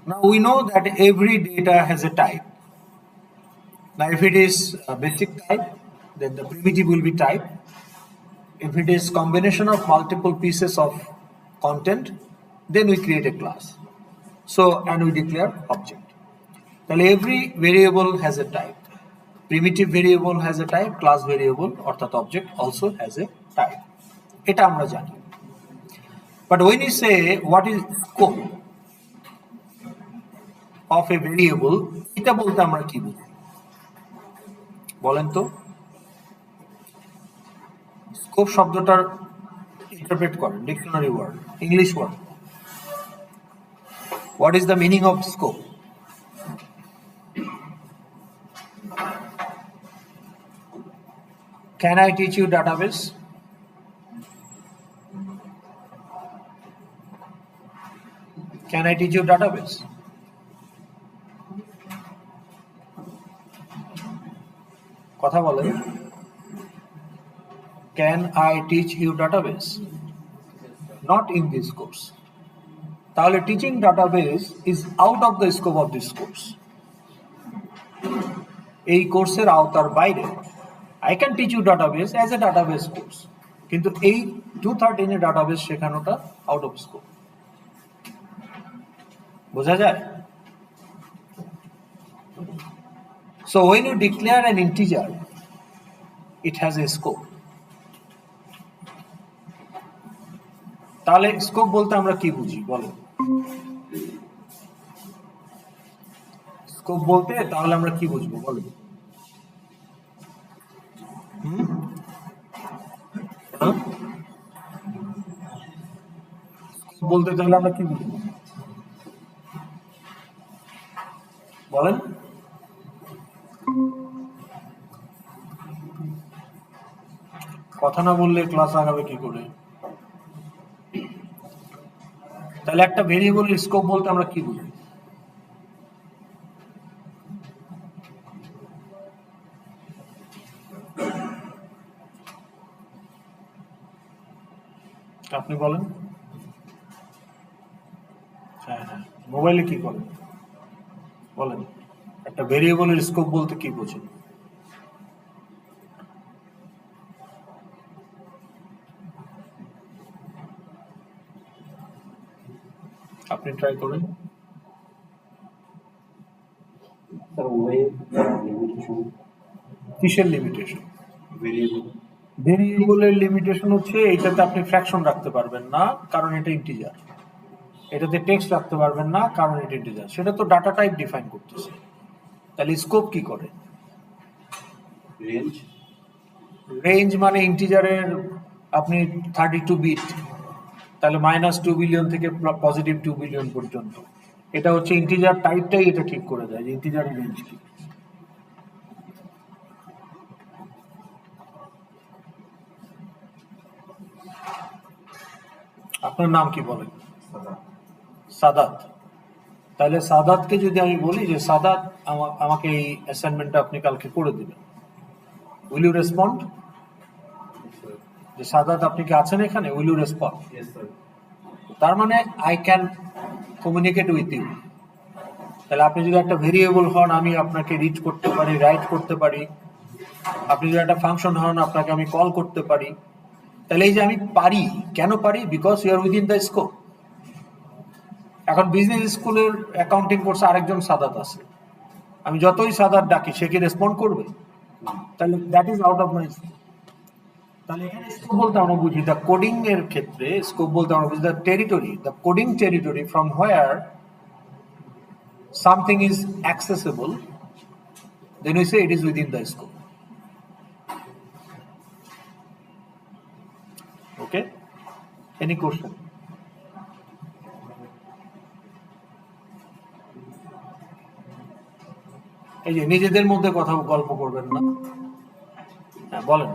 Now we know that every data has a type. Now if it is a basic type, then the primitive will be type. If it is combination of multiple pieces of content, then we create a class. So, and we declare object. Then every variable has a type. Primitive variable has a type, class variable অর্থাৎ object also has a type. এটা আমরা জানি. But when you say what is scope of a variable, এটা বলতে আমরা কি বুঝি? বলেন তো? স্কোপ শব্দটার ইন্টারপ্রেট করেন, dictionary word, English word. What is the meaning of scope? Can I teach you database? Can I teach you database? কথা বলেন. Can I teach you database? Not in this course. তাহলে teaching database is out of the scope of this course. এই কোর্সের আওতার বাইরে. I can teach you database as a database course. কিন্তু এই 213 এ database শেখানোটা out of scope. বোঝা যায়? So when you declare an integer, it has a scope. তাহলে scope বলতে আমরা কি বুঝি বলো? স্কোপ বলতে তাহলে আমরা কি বুঝবো বলো? বলতে তাহলে আমরা কি বুঝবো বলেন? কথা না বললে ক্লাস আগাবে কি করে? তাহলে একটা ভেরিয়েবলের স্কোপ বলতে আমরা কি বুঝি? আপনি বলেন. হ্যাঁ হ্যাঁ, মোবাইলে কি করেন বলেন? একটা ভেরিয়েবলের স্কোপ বলতে কি বোঝেন? আপনি ট্রাই করেন. কিসের লিমিটেশন? ভেরিয়েবলের লিমিটেশন হচ্ছে এইটাতে আপনি ফ্র্যাকশন রাখতে পারবেন না কারণ এটা ইন্টিজার. এটাতে টেক্সট রাখতে পারবেন না কারণ এটা ইন্টিজার. সেটা তো ডাটা টাইপ ডিফাইন করতেছে. তাহলে স্কোপ কি করে? রেঞ্জ. রেঞ্জ মানে ইন্টিজারের আপনি 32 বিট, তাহলে -2 বিলিয়ন থেকে +2 বিলিয়ন পর্যন্ত. এটা হচ্ছে ইন্টিজার টাইপটাই এটা ঠিক করে দেয় যে ইন্টিজারের রেঞ্জ কি. আপনার নাম কি বলেন? সাদাত. তাহলে সাদাতকে যদি আমি বলি যে সাদাত আমাকে এই অ্যাসাইনমেন্টটা আপনি কালকে করে দিবেন, উইল ইউ রেসপন্ড? যে সাদাত আপনি কি আছেন এখানে, উইল ইউ রেসপন্ড? তার মানে I can communicate with you. তাহলে আপনি যদি একটা ভেরিয়েবল হন, আমি আপনাকে রিড করতে পারি, রাইট করতে পারি. আপনি যদি একটা ফাংশন হন, আপনাকে আমি কল করতে পারি. তাহলে এই যে আমি পারি, কেন পারি? Because you are within the scope. এখন বিজনেস স্কুলের অ্যাকাউন্টিং কোর্সে আরেকজন সাদাত আছে, আমি যতই সাদাত ডাকি সে কি রেসপন্ড করবে? তাহলে that is out of my scope. তাহলে এখানে স্কোপ বলতে আমরা বুঝি দ্য কোডিং এর ক্ষেত্রে স্কোপ বলতে আমরা বুঝি the territory, the coding territory from where something is accessible, then we say it is within the scope. Okay? Any question? এই যে নিজেদের মধ্যে কথা গল্প করবেন না. হ্যাঁ বলেন,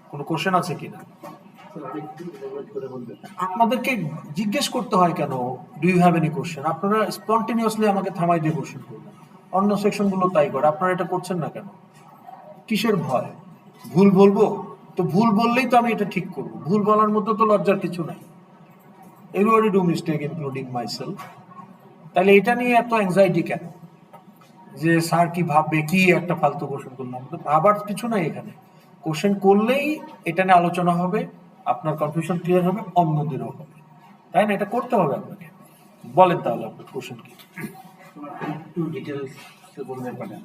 কোনো কোশ্চেন আছে কিনা? আপনাদেরকে জিজ্ঞেস করতে হয় কেন do you have any question? আপনারা স্পন্টেনিয়াসলি আমাকে থামাই দিয়ে কোশ্চেন করবেন. অন্য সেকশন গুলো তাই করে, আপনারা এটা করছেন না কেন? কিসের ভয়? ভুল বলবো তো, ভুল বললেই তো আমি এটা ঠিক করবো. ভুল বলার মধ্যে তো লজ্জার কিছু নাই. Everybody do mistake including myself. তাহলে এটা নিয়ে এত অ্যাংজাইটি কেন, যে স্যার কি ভাববে, কি একটা ফালতু কোশ্চেন করলাম? তো ভাবার কিছু নাই এখানে। কোশ্চেন করলেই এটা নিয়ে আলোচনা হবে, আপনার কনফিউশন ক্লিয়ার হবে, অন্যদেরও হবে, তাই না? এটা করতে হবে আপনাকে। বলেন তাহলে আপনার কোশ্চেন কি? একটু ডিটেলস বলতে পারেন,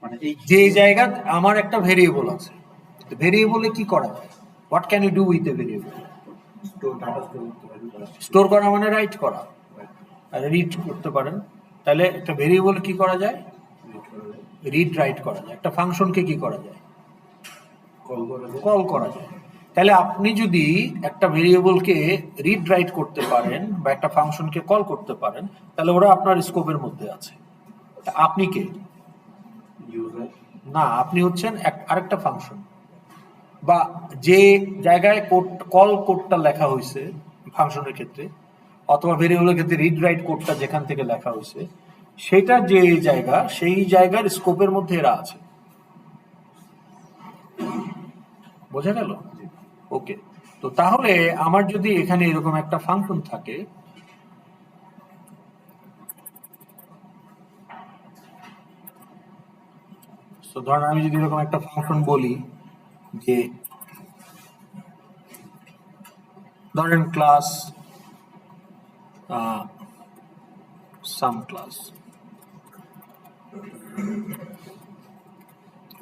মানে এই যে জায়গা আমার একটা ভেরিয়েবল আছে, ভেরিয়েবলে কি করা যায়? What can you do with a variable? Data store করতে পারেন, স্টোর করা মানে রাইট করা, আর রিড করতে পারেন। তাহলে একটা ভেরিয়েবল কি করা যায়? রিড রাইট করা যায়। একটা ফাংশনকে কি করা যায়? কল করা যায়। তাহলে আপনি যদি একটা ভেরিয়েবলকে রিড রাইট করতে পারেন বা একটা ফাংশনকে কল করতে পারেন, তাহলে ওরা আপনার স্কোপের মধ্যে আছে। তা আপনি কে? ইউজার। না, আপনি হচ্ছেন আরেকটা ফাংশন, বা যে জায়গায় কোড, কল কোডটা লেখা হয়েছে ফাংশনের ক্ষেত্রে অথবা ভেরিয়েবলের ক্ষেত্রে রিড রাইট কোডটা যেখান থেকে লেখা হয়েছে, সেটা যে জায়গা, সেই জায়গার স্কোপের মধ্যে এরা আছে। বোঝা গেল? ওকে। তো তাহলে আমার যদি এখানে এরকম একটা ফাংশন থাকে, তো ধরেন আমি যদি এরকম একটা ফাংশন বলি যে ধরেন ক্লাস সাম ক্লাস,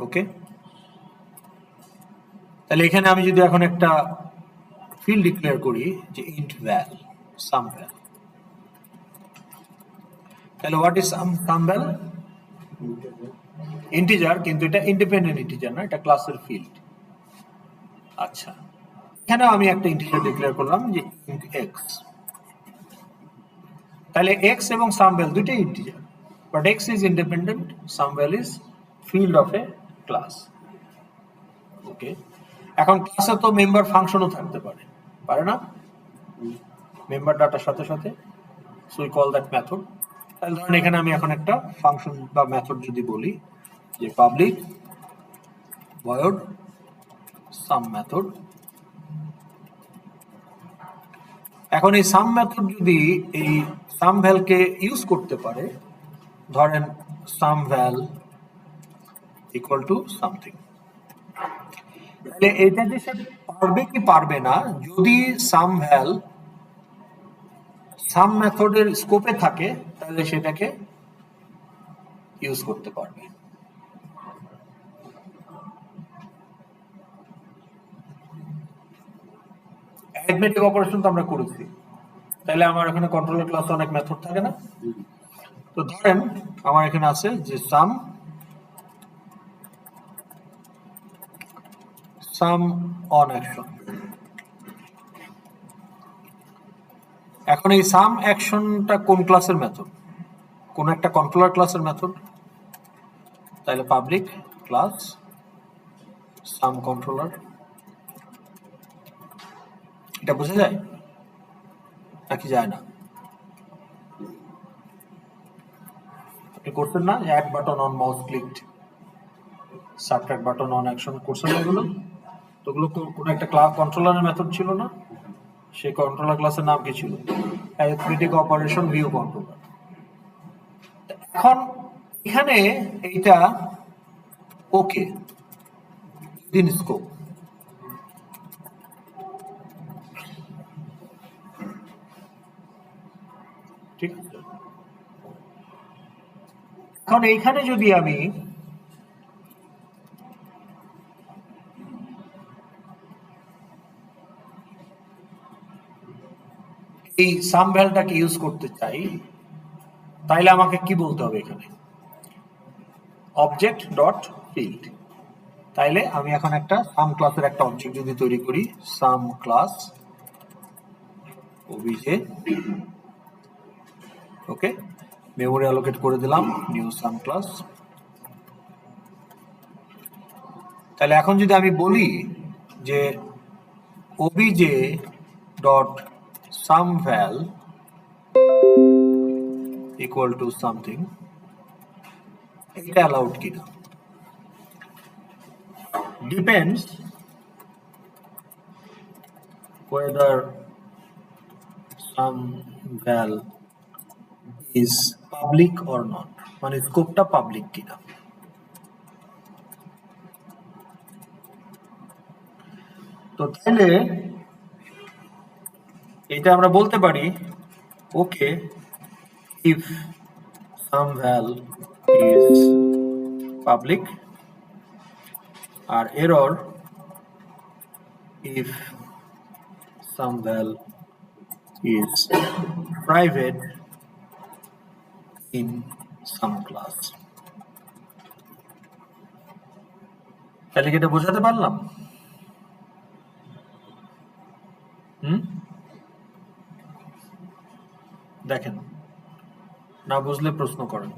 ওকে। তাহলে এখানে আমি যদি এখন একটা ফিল্ড ডিক্লেয়ার করি যে ইন্ট ভ্যাল, সাম ভ্যাল, তাহলে what is some val? Integer, কিন্তু এটা ইন্ডিপেন্ডেন্ট ইন্টিজার না, এটা ক্লাসের ফিল্ড। আচ্ছা, এখানে আমি একটা ইন্টিজার ডিক্লেয়ার করলাম যে int x। তাহলে x এবং সাম ভ্যাল দুইটাই integer, but x is independent, some val is field of a class. Okay. এখন ক্লাসে তো মেম্বার ফাংশনও থাকতে পারে, পারে না? মেম্বার ডাটার সাথে সাথে, so we call that method. তাহলে ধরেন এখানে আমি এখন একটা ফাংশন বা মেথড যদি বলি যে পাবলিক ভয়েড সাম মেথড। এখন এই সাম মেথড যদি এই সাম ভ্যালকে ইউজ করতে পারে, ধরেন সাম ভ্যাল ইকুয়াল টু সামথিং, তাহলে এটা যে সে পারবে কি পারবে না, যদি সাম ভ্যাল সাম মেথডের স্কোপে থাকে তাহলে সেটাকে ইউজ করতে পারবে। অ্যারিথমেটিক অপারেশন তো আমরা করেছি, তাহলে আমার এখানে কন্ট্রোলার ক্লাসে অনেক মেথড থাকে না? তো ধরেন আমার এখানে আছে যে সাম অন অ্যাকশন। এখন এই সাম অ্যাকশনটা কোন ক্লাসের মেথড? কোন একটা কন্ট্রোলার ক্লাসের মেথড। তাহলে পাবলিক ক্লাস সাম কন্ট্রোলার, এটা বোঝা যায় নাকি যায় না? আপনি করতেন না add button on mouse clicked, subtract button on action করছেন না এগুলো? তো ওগুলো কোন একটা ক্লাস কন্ট্রোলারের মেথড ছিল না? সেই কন্ট্রোলার ক্লাসের নাম কি ছিল? Arithmetic operation view controller. এখন এখানে এইটা ওকে দিন স্কোপ, ঠিক আছে। এখন এইখানে যদি আমি এই সাম ভ্যালটাকে ইউজ করতে চাই, তাইলে আমাকে কি বলতে হবে এখানে? Object dot field. তাইলে আমি এখন একটা সাম ক্লাসের একটা অবজেক্ট যদি তৈরি করি, সাম ক্লাস ওবিজে, ওকে, মেমোরি অ্যালোকেট করে দিলাম নিউ সাম ক্লাস। তাহলে এখন যদি আমি বলি যে OBJ dot some val equal to something, এটা অ্যালাউড কিনা? Depends whether some val is public or not, মানে স্কোপটা পাবলিক কিনা। তো তাহলে এটা আমরা বলতে পারি okay, if some val is public, আর error if some val is private in some class। তাহলে কি এটা বোঝাতে পারলাম? দেখেন, না বুঝলে প্রশ্ন করেন,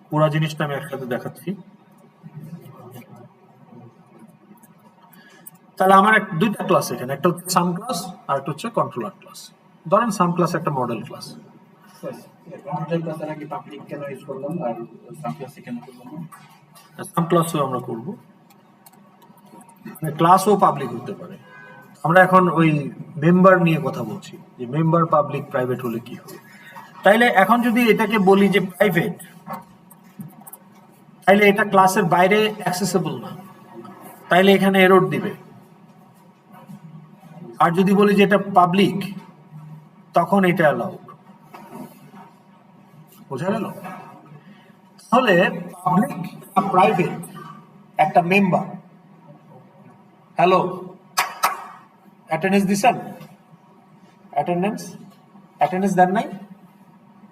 পুরো জিনিসটা আমি একসাথে দেখাচ্ছি। তাহলে আমার দুইটা ক্লাস এখানে, একটা হচ্ছে সাম ক্লাস আর একটা হচ্ছে কন্ট্রোলার ক্লাস। ধরেন সাম ক্লাস একটা মডেল ক্লাস। কন্ট্রোলার ক্লাস নাকি পাবলিক কেন ইউজ করলাম আর সাম ক্লাসে কেন করলাম না? সাম ক্লাসও আমরা করব, ক্লাসও পাবলিক হতে পারে। আমরা এখন ওই মেম্বার নিয়ে কথা বলছি, যে মেম্বার পাবলিক প্রাইভেট হলে কি হবে। তাইলে এখন যদি এটাকে বলি যে প্রাইভেট, তাইলে এটা ক্লাসের বাইরে অ্যাক্সেসেবল না, তাইলে এখানে এরর দিবে। আর যদি বলি যে এটা পাবলিক, তখন এটা অ্যালাউড। বোঝা গেল? তাহলে পাবলিক আর প্রাইভেট একটা মেম্বার। হ্যালো, অ্যাটেন্ডেন্স দিছেন? অ্যাটেন্ডেন্স দেন নাই?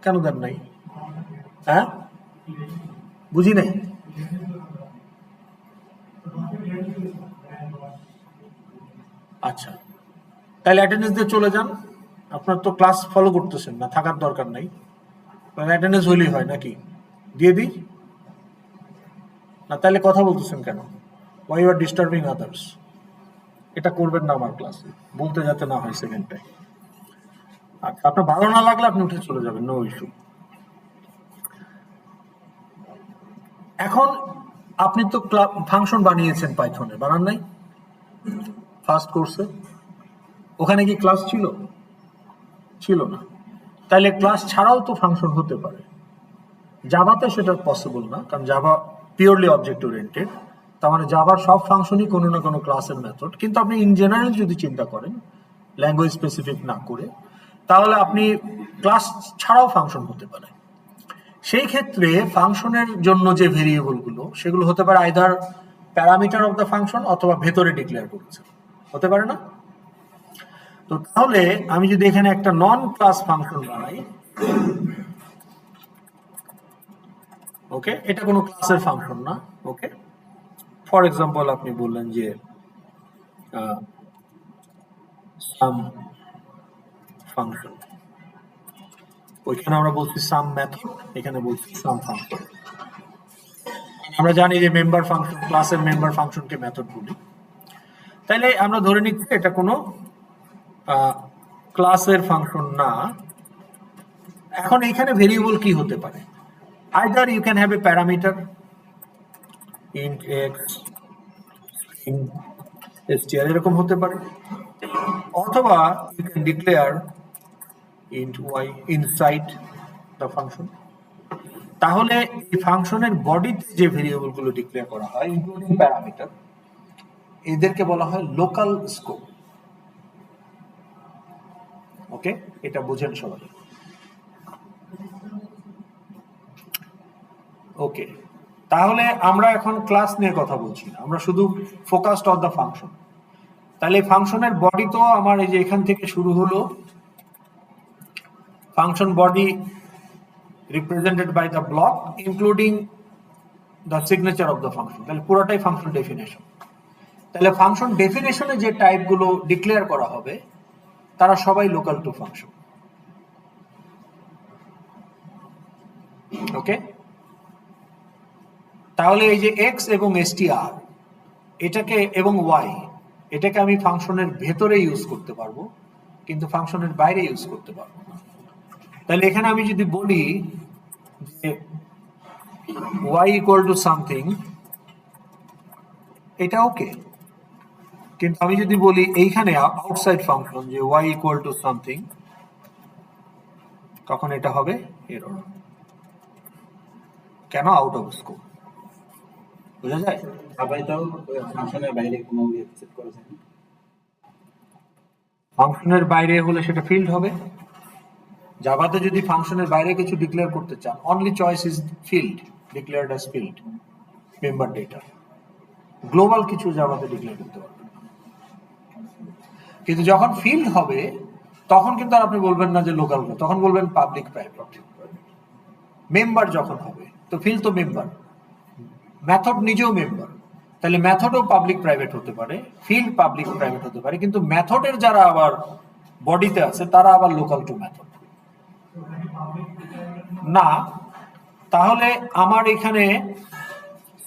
কেন দেন নাই? হ্যাঁ, বুঝি নাই। আচ্ছা, তাহলে অ্যাটেন্ডেন্স দিয়ে চলে যান। আপনার তো ক্লাস ফলো করতেছেন না, থাকার দরকার নাই। অ্যাটেন্ডেন্স হইলেই হয় নাকি? দিয়ে দিই না, তাহলে কথা বলতেছেন কেন? Why you are disturbing others. এটা করবেন না আমার ক্লাসে, বলতে যাতে না হয় সেকেন্ড টাইম। আচ্ছা, আপনার ভালো না লাগলে আপনি উঠে চলে যাবেন, নো ইস্যু। এখন আপনি তো ফাংশন বানিয়েছেন পাইথনে, বানান নাই? ফার্স্ট কোর্সে ওখানে কি ক্লাস ছিল? ছিল না। তাহলে ক্লাস ছাড়াও তো ফাংশন হতে পারে। জাভাতে সেটা পসিবল না, কারণ জাভা পিওরলি অবজেক্ট ওরিয়েন্টেড। তার মানে জাভার সব ফাংশনই কোনো না কোনো ক্লাসের মেথড। কিন্তু আপনি ইন জেনারেল যদি চিন্তা করেন, ল্যাঙ্গুয়েজ স্পেসিফিক না করে, তাহলে আপনি ক্লাস ছাড়াও ফাংশন হতে পারে। সেই ক্ষেত্রে ফাংশনের জন্য যে ভেরিয়েবলগুলো, সেগুলো হতে পারে either parameter of the function অথবা ভেতরে ডিক্লেয়ার করেছে, হতে পারে না? তো তাহলে আমি যদি এখানে একটা নন ক্লাস ফাংশন বানাই, ওকে, এটা কোনো ক্লাসের ফাংশন না। ওকে, ফর এক্সাম্পল আপনি বললেন যে সাম ফাংশন, ওইখানে আমরা বলছি সাম মেথড, এখানে বলছি সাম ফাংশন। আমরা জানি যে মেম্বার ফাংশন, ক্লাসের মেম্বার ফাংশনকে মেথড বলি। তাইলে আমরা ধরে নিচ্ছি এটা কোনো ক্লাসের ফাংশন না। এখন এখানে ভেরিয়েবল কি হতে পারে? Either you can have a parameter int x string str, এরকম হতে পারে, অথবা you can declare int y inside the function. তাহলে এই ফাংশনের বডিতে যে ভেরিয়েবল গুলো ডিক্লেয়ার করা হয় ইনক্লুডিং প্যারামিটার, এদেরকে বলা হয় লোকাল স্কোপ। ওকে, এটা বুঝেন সবাই? ওকে, তাহলে আমরা এখন ক্লাস নিয়ে কথা বলছি না, আমরা শুধু ফোকাসড অন দ্য ফাংশন। তাহলে ফাংশনের বডি তো আমার এই যে এখান থেকে শুরু হলো, function body represented by the block including the signature of the function. তাহলে পুরোটাই ফাংশন ডেফিনেশন। তাহলে ফাংশন ডেফিনেশনে যে টাইপগুলো ডিক্লেয়ার করা হবে তারা সবাই লোকাল টু ফাংশন। ওকে, তাহলে এই যে এক্স এবং str এটাকে এবং ওয়াই, এটাকে আমি ফাংশনের ভেতরে ইউজ করতে পারবো, কিন্তু ফাংশনের বাইরে ইউজ করতে পারবো না। তাহলে এখানে আমি যদি বলি যে y ইকুয়াল টু সামথিং, এটা ওকে। কিন্তু আমি যদি বলি এইখানে আউটসাইড ফাংশন যে y ইকুয়াল টু সামথিং, তখন এটা হবে এরর। কেন? Out of scope. বুঝা যায়? জাভাতেও ফাংশনের বাইরে কোনো সেট করা যায় না। ফাংশনের বাইরে হলে সেটা ফিল্ড হবে। জাভাতে যদি ফাংশনের বাইরে কিছু ডিক্লেয়ার করতে চান, only choice is field, declared as field, member data. Global কিছু জাভাতে ডিক্লেয়ার করতে পারবেন না। কিন্তু যখন ফিল্ড হবে তখন কিন্তু আর আপনি বলবেন না যে লোকাল, তখন বলবেন পাবলিক প্রাইভেট। মেম্বার যখন হবে তো ফিল্ড তো মেম্বার, মেথড নিজেও মেম্বার, তাহলে মেথডও পাবলিক প্রাইভেট হতে পারে, ফিল্ড পাবলিক প্রাইভেট হতে পারে, কিন্তু মেথডের যারা আবার বডিতে আছে তারা আবার লোকাল টু মেথড না। তাহলে আমার এখানে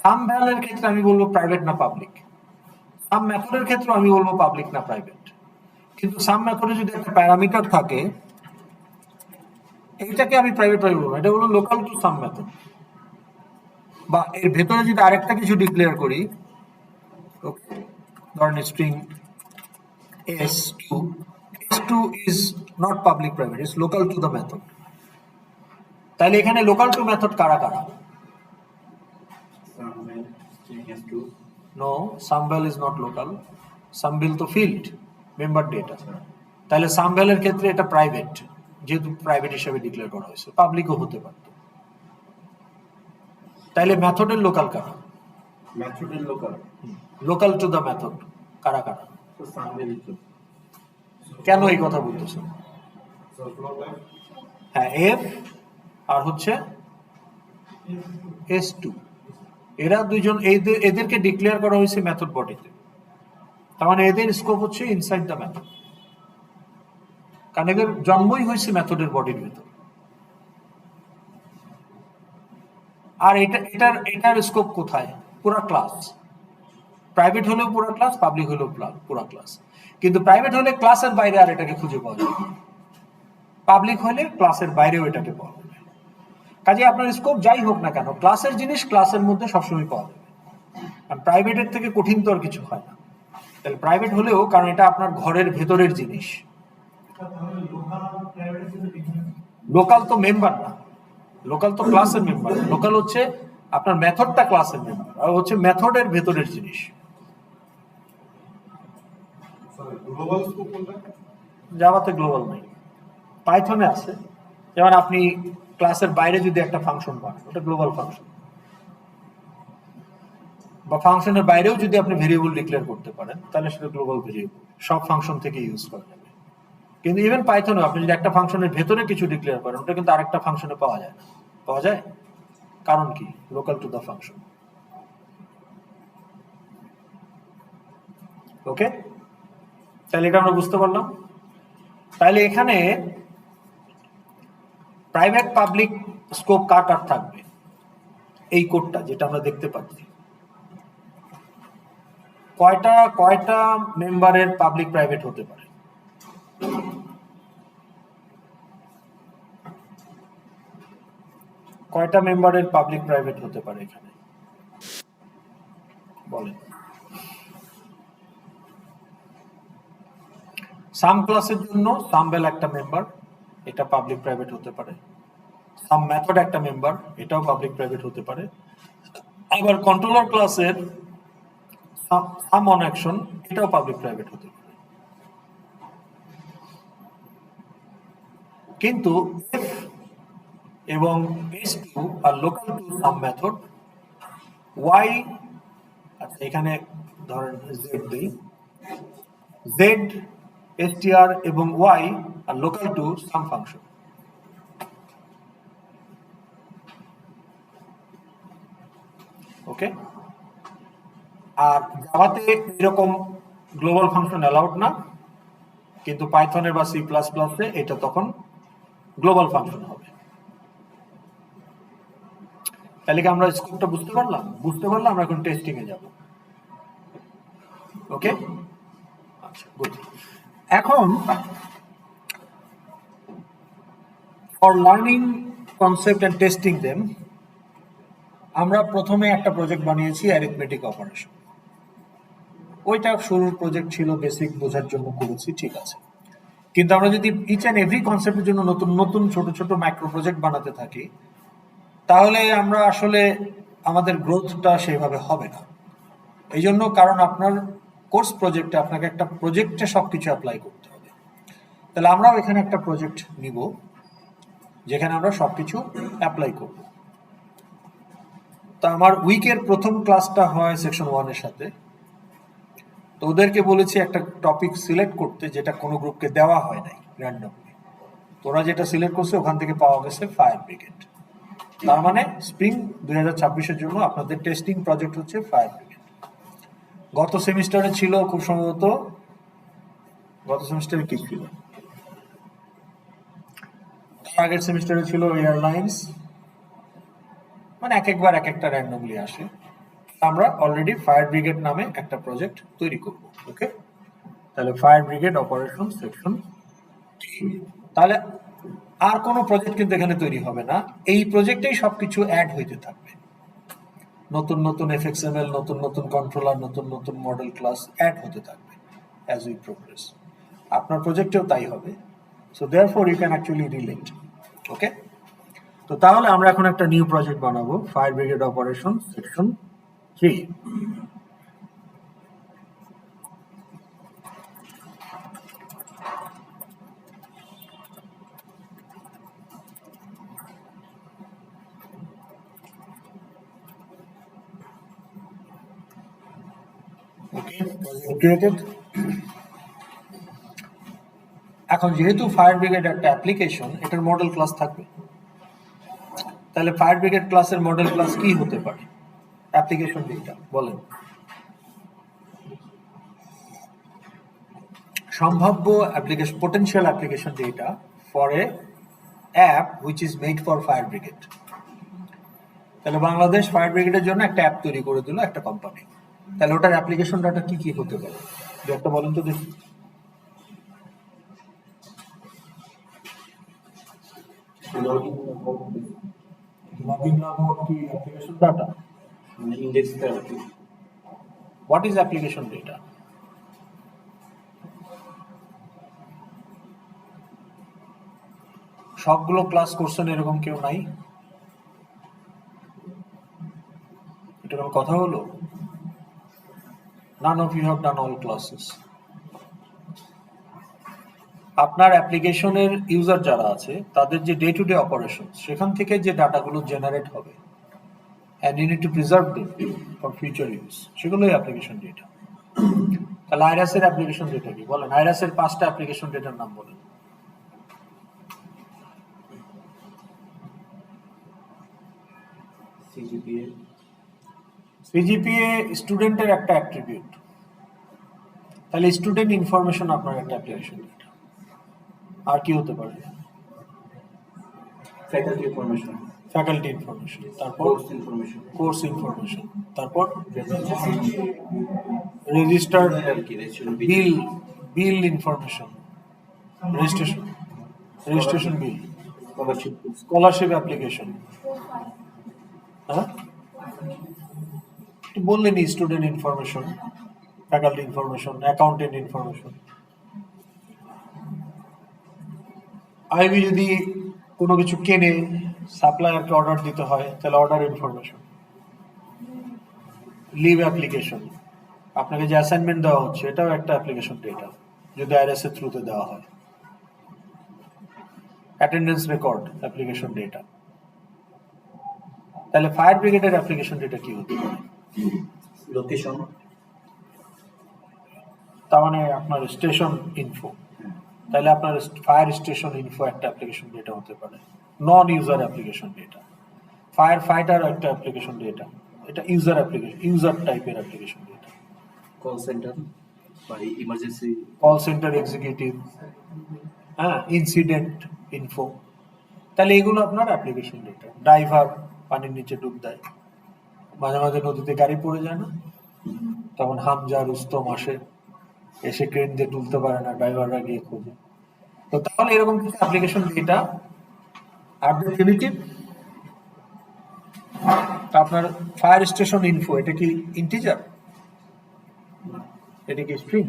সাম ভ্যালের ক্ষেত্রে আমি বলবো প্রাইভেট না পাবলিক, সাম মেথডের ক্ষেত্রে আমি বলবো পাবলিক না প্রাইভেট। কিন্তু সাম মেথডে যদি একটা প্যারামিটার থাকে, এইটাকে আমি প্রাইভেট বলবো, এটা হলো লোকাল টু সাম মেথড। বা এর ভেতরে যদি আরেকটা কিছু ডিক্লেয়ার করি, ধরেন string s2, s2 is not public private, it's local to the method। তাহলে এখানে লোকাল টু মেথড কারা কারা? নো, সামভ্যাল ইজ নট লোকাল, সামভ্যাল তো ফিল্ড, মেম্বার ডেটা। তাহলে সামভ্যালের ক্ষেত্রে এটা প্রাইভেট, যেহেতু প্রাইভেট হিসেবে ডিক্লেয়ার করা হয়েছে, পাবলিকও হতে পারত। তাহলে মেথডের লোকাল কারা? মেথডের local, local to the method কারা কারা? তো সামভ্যাল তো কেন এই কথা বলতেছেন? হ্যাঁ, এফ আর হচ্ছে s2, এরা দুইজন, এদেরকে ডিক্লেয়ার করা হয়েছে মেথড বডিতে। তার মানে এদের স্কোপ হচ্ছে ইনসাইড দ্য মেথড, কারণ এদের জন্মই হয়েছে মেথডের বডির ভিতর। আর এটার স্কোপ কোথায়? পুরা ক্লাস। প্রাইভেট হলেও পুরা ক্লাস, পাবলিক হলেও পুরা ক্লাস। কিন্তু প্রাইভেট হলে ক্লাসের বাইরে আর এটাকে খুঁজে পাওয়া যাবে, পাবলিক হলে ক্লাসের বাইরেও এটাকে পাওয়া যাবে। কাজে আপনার স্কোপ যাই হোক না কেন, ক্লাসের জিনিস ক্লাসের মধ্যে সবসময় পাওয়া যাবে। আর প্রাইভেটের থেকে কঠিন তো আর কিছু হয় না। তাহলে প্রাইভেট হলেও, কারণ এটা আপনার ঘরের ভেতরের জিনিস। লোকাল তো মেম্বার না, লোকাল তো ক্লাসের মেম্বার। লোকাল হচ্ছে আপনার মেথডটা ক্লাসের মেম্বার, আর হচ্ছে মেথডের ভেতরের জিনিস। জাভাতে গ্লোবাল নাই, পাইথনে আছে। যেমন আপনি ক্লাসের বাইরে যদি একটা ফাংশন পান, ওটা গ্লোবাল ফাংশন। বা ফাংশনের বাইরেও যদি আপনি ভেরিয়েবল ডিক্লেয়ার করতে পারেন, তাহলে সেটা গ্লোবাল ভেরিয়েবল, সব ফাংশন থেকে ইউজ করা যাবে। কিন্তু ইভেন পাইথনে আপনি যদি একটা ফাংশনের ভেতরে কিছু ডিক্লেয়ার করেন, ওটা কিন্তু আরেকটা ফাংশনে পাওয়া যায় না। পাওয়া যায়, কারণ কি? Local to the function. Okay, তাহলে এটা আমরা বুঝতে পারলাম। তাহলে এখানে প্রাইভেট পাবলিক স্কোপ কার কার থাকবে? এই কোডটা যেটা আমরা দেখতে পাচ্ছি, কয়টা মেম্বারের পাবলিক প্রাইভেট হতে পারে? কয়টা মেম্বারের পাবলিক প্রাইভেট হতে পারে এখানে বলেন? সাম ক্লাসের জন্য সামভ্যাল একটা মেম্বার, এটা পাবলিক প্রাইভেট হতে পারে। সাম মেথড একটা মেম্বার, এটাও পাবলিক প্রাইভেট হতে পারে। আবার কন্ট্রোলার ক্লাসের সাম অন অ্যাকশন, এটাও পাবলিক প্রাইভেট হতে পারে। কিন্তু এফ এবং s2 R local to some method. Y, আচ্ছা এখানে ধরেন জেড দেই, জেড, str এবং Y R local to some function. ওকে, আর জাভাতে এরকম গ্লোবাল ফাংশন অ্যালাউড না, কিন্তু পাইথনের বা C++-এ এটা তখন গ্লোবাল ফাংশন হবে। তাহলে কি আমরা স্কোপটা বুঝতে পারলাম? বুঝতে পারলাম, আমরা এখন টেস্টিং এ যাব। ওকে, আচ্ছা গুড। এখন for learning concept and testing them, আমরা প্রথমে একটা প্রজেক্ট বানিয়েছি অ্যারিথমেটিক অপারেশন। ওইটা শুরুর প্রজেক্ট ছিল, বেসিক বোঝার জন্য করেছি, ঠিক আছে। কিন্তু আমরা যদি ইচ অ্যান্ড এভরি কনসেপ্টের জন্য নতুন নতুন ছোট ছোট মাইক্রো প্রজেক্ট বানাতে থাকি, তাহলে আমরা আসলে আমাদের গ্রোথটা সেভাবে হবে না। এই জন্য, কারণ আপনার কোর্স প্রজেক্টে আপনাকে একটা প্রজেক্টে সবকিছু অ্যাপ্লাই করতে হবে। তাহলে আমরাও এখানে একটা প্রজেক্ট নিব যেখানে আমরা সবকিছু অ্যাপ্লাই করব। তো আমার উইকের প্রথম ক্লাসটা হয় সেকশন 1 এর সাথে। তো ওদেরকে বলেছি একটা টপিক সিলেক্ট করতে যেটা কোনো গ্রুপকে দেওয়া হয় নাই র্যান্ডমলি। তোরা যেটা সিলেক্ট করছে ওখান থেকে পাওয়া গেছে ফায়ার ব্রিগেড। তার মানে স্প্রিং 2026-এর জন্য আপনাদের টেস্টিং প্রজেক্ট হচ্ছে ফায়ার ব্রিগেড। গত সেমিস্টারে ছিল খুব সম্ভবত, গত সেমিস্টারে কি ছিল, আগের সেমিস্টারে ছিল এয়ারলাইন্স, মানে একবার এক একটা র্যান্ডমলি আসে। আমরা অলরেডি ফায়ার ব্রিগেড নামে একটা প্রজেক্ট তৈরি করব। ওকে, তাহলে ফায়ার ব্রিগেড অপারেশন সেকশন। তাহলে আর কোনো প্রজেক্ট কিন্তু এখানে তৈরি হবে না, এই প্রজেক্টেই সবকিছু অ্যাড হইতে থাকবে। নতুন নতুন এফএক্সএমএল, নতুন নতুন কন্ট্রোলার, নতুন নতুন মডেল ক্লাস অ্যাড হতে থাকবে অ্যাজ উই প্রোগ্রেস। আপনার প্রজেক্টেও তাই হবে। So therefore you can actually relate. Okay, তো তাহলে আমরা এখন একটা নিউ প্রজেক্ট বানাবো, fire brigade operation section 3। Created. এখন যেহেতু ফায়ার ব্রিগেড একটা অ্যাপ্লিকেশন, এটার মডেল ক্লাস থাকবে। তাহলে ফায়ার ব্রিগেড ক্লাসের মডেল ক্লাস কি হতে পারে? Application data. বলেন সম্ভাব্য application, potential application data for a app which is made for fire brigade. তাহলে বাংলাদেশ ফায়ার ব্রিগেডের জন্য একটা অ্যাপ তৈরি করে দিল একটা কোম্পানি। তাহলে ওটার অ্যাপ্লিকেশন ডাটা কি কি হতে পারে? দু একটা বলেন তো দেখি। লগইন নামক কি application data? Index what is application data? সবগুলো ক্লাস করছেন এরকম কেউ নাই? এটা কোনো কথা হলো? None of you have done all classes. আপনার অ্যাপ্লিকেশনের ইউজার যারা আছে তাদের যে ডে টু ডে অপারেশন, সেখান থেকে যে ডাটাগুলো জেনারেট হবে and you need to preserve them for future use, সেগুলোই অ্যাপ্লিকেশন ডেটা। তাহলে আইরাস এর অ্যাপ্লিকেশন ডেটা কি? বলেন আইরাস এর 5টা অ্যাপ্লিকেশন ডেটার নাম বলেন। সিজিপিএ স্টুডেন্টের একটা অ্যাট্রিবিউট। তাহলে স্টুডেন্ট ইনফরমেশন আপনার একটা অ্যাপ্লিকেশন ডেটা। আর কি হতে পারে? ফ্যাকাল্টি ইনফরমেশন, ফ্যাকাল্টি ইনফরমেশন, তারপর কোর্স ইনফরমেশন, তারপর registered bill information, registration bill, scholarship application. হ্যাঁ, বললেনি student information, faculty information, accountant information. IB যদি কোনো কিছু কেনে, সাপ্লায়ারকে অর্ডার দিতে হয়, তাহলে অর্ডার ইনফরমেশন। লিভ অ্যাপ্লিকেশন, আপনাকে যে অ্যাসাইনমেন্ট দেওয়া হচ্ছে এটাও একটা অ্যাপ্লিকেশন ডেটা, যদি আইআরএস এর থ্রুতে দেওয়া হয়। Attendance record application data. তাহলে ফায়ার ব্রিগেডের অ্যাপ্লিকেশন ডেটা কি হতে পারে? লোকেশন, তার মানে আপনার স্টেশন ইনফো। তাহলে আপনার ফায়ার স্টেশন ইনফো একটা অ্যাপ্লিকেশন ডেটা হতে পারে, non user application data. Fire fighter একটা অ্যাপ্লিকেশন ডেটা, এটা ইউজার অ্যাপ্লিকেশন, ইউজার টাইপের অ্যাপ্লিকেশন ডেটা। কল সেন্টার বা ইমার্জেন্সি কল সেন্টার এক্সিকিউটিভ, হ্যাঁ, ইনসিডেন্ট ইনফো। তাহলে এগুলো আপনার অ্যাপ্লিকেশন ডেটা। ড্রাইভার পানির নিচে ডুব দেয়, মাঝে মাঝে নদীতে গাড়ি পড়ে যায় না, তখন হামজা রুস্তম আসে, এসে ক্রেন দিয়ে তুলতে পারে না, ড্রাইভাররা গিয়ে খোঁজে। তো তাহলে এরকম কিছু অ্যাপ্লিকেশন ডেটা আর প্রিমিটিভ। আপনার ফায়ার স্টেশন ইনফো, এটা কি ইন্টিজার? এটা কি স্ট্রিং?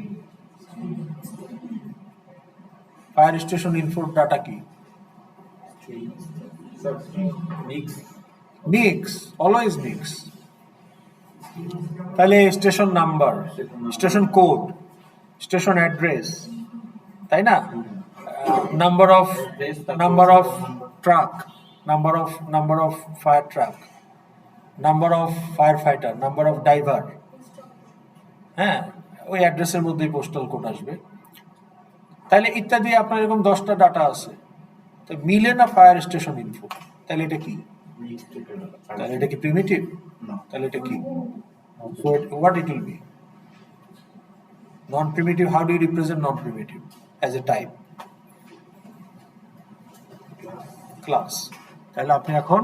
ফায়ার স্টেশন ইনফোর ডাটা কি? Mix, always mix. তাহলে station number, station code, station address, তাই না? Number of truck, number of fire truck, number of fire fighter, number of driver. হ্যাঁ, ওই অ্যাড্রেসের মধ্যেই পোস্টাল কোড আসবে। তাহলে ইত্যাদি আপনার এরকম 10টা ডাটা আছে, তো মিলে না ফায়ার স্টেশন ইনফো। তাহলে এটা কি? তাহলে এটা কি প্রিমিটিভ? তাহলে এটা কি? So what it will be? Non-primitive. How do you represent non-primitive as a type? Class. তাহলে আপনি এখন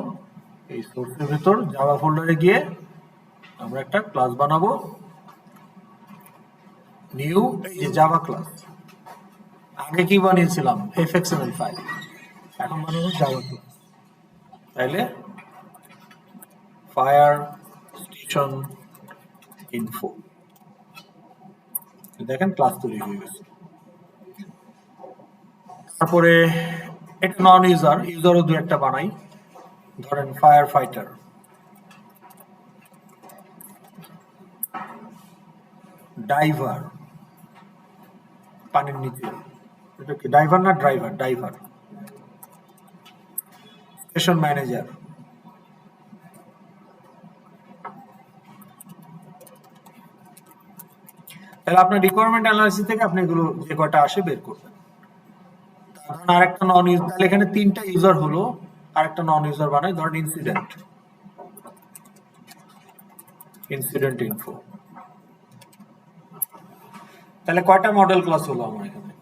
এই সোর্সের ভিতর জাভা ফোল্ডারে গিয়ে আমরা একটা ক্লাস বানাবো, নিউ এই যে জাভা ক্লাস। আগে কি বানিয়েছিলাম? fxml ফাইল, এখন বানাবো জাভা ক্লাস। তাইলে ফায়ার স্টেশন ইনফো, দেখেন ক্লাস তৈরি হয়ে গেছে। তারপরে এটা নন ইউজার, ইউজারও দু একটা বানাই। ধরেন ফায়ার ফাইটার, ডাইভার, পানির নিচে, এটা কি ডাইভার না ড্রাইভার? ডাইভার। স্টেশন ম্যানেজার, তাহলে আপনার রিকোয়ারমেন্ট অ্যানালাইসিস থেকে আপনি এগুলো যে কয়টা আসে বের করবেন। ধরেন আরেকটা নন ইউজার, তাহলে এখানে 3টা ইউজার হলো, আরেকটা নন ইউজার বানাই। ধরেন ইনসিডেন্ট ইনফো। তাহলে কয়টা মডেল ক্লাস হলো আমার এখানে?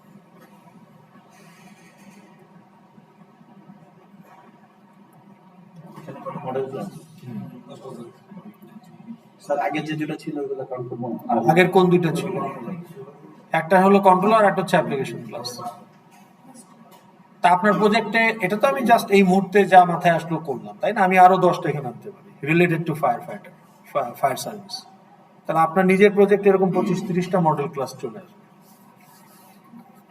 মডেল ক্লাস স্যার, আগের যে দুটো ছিল ওগুলো কাউন্ট করব? আগের কোন দুটো ছিল? একটা হলো কন্ট্রোলার, একটা হচ্ছে অ্যাপ্লিকেশন ক্লাস। তা আপনার প্রজেক্টে এটা তো আমি জাস্ট এই মুহূর্তে যা মাথায় আসলো করলাম, তাই না? আমি আরো 10টা এখানে আনতে পারি related to fire fighter, fire service. তাহলে আপনার নিজের প্রজেক্টে এরকম 25-30টা মডেল ক্লাস চলে আসবে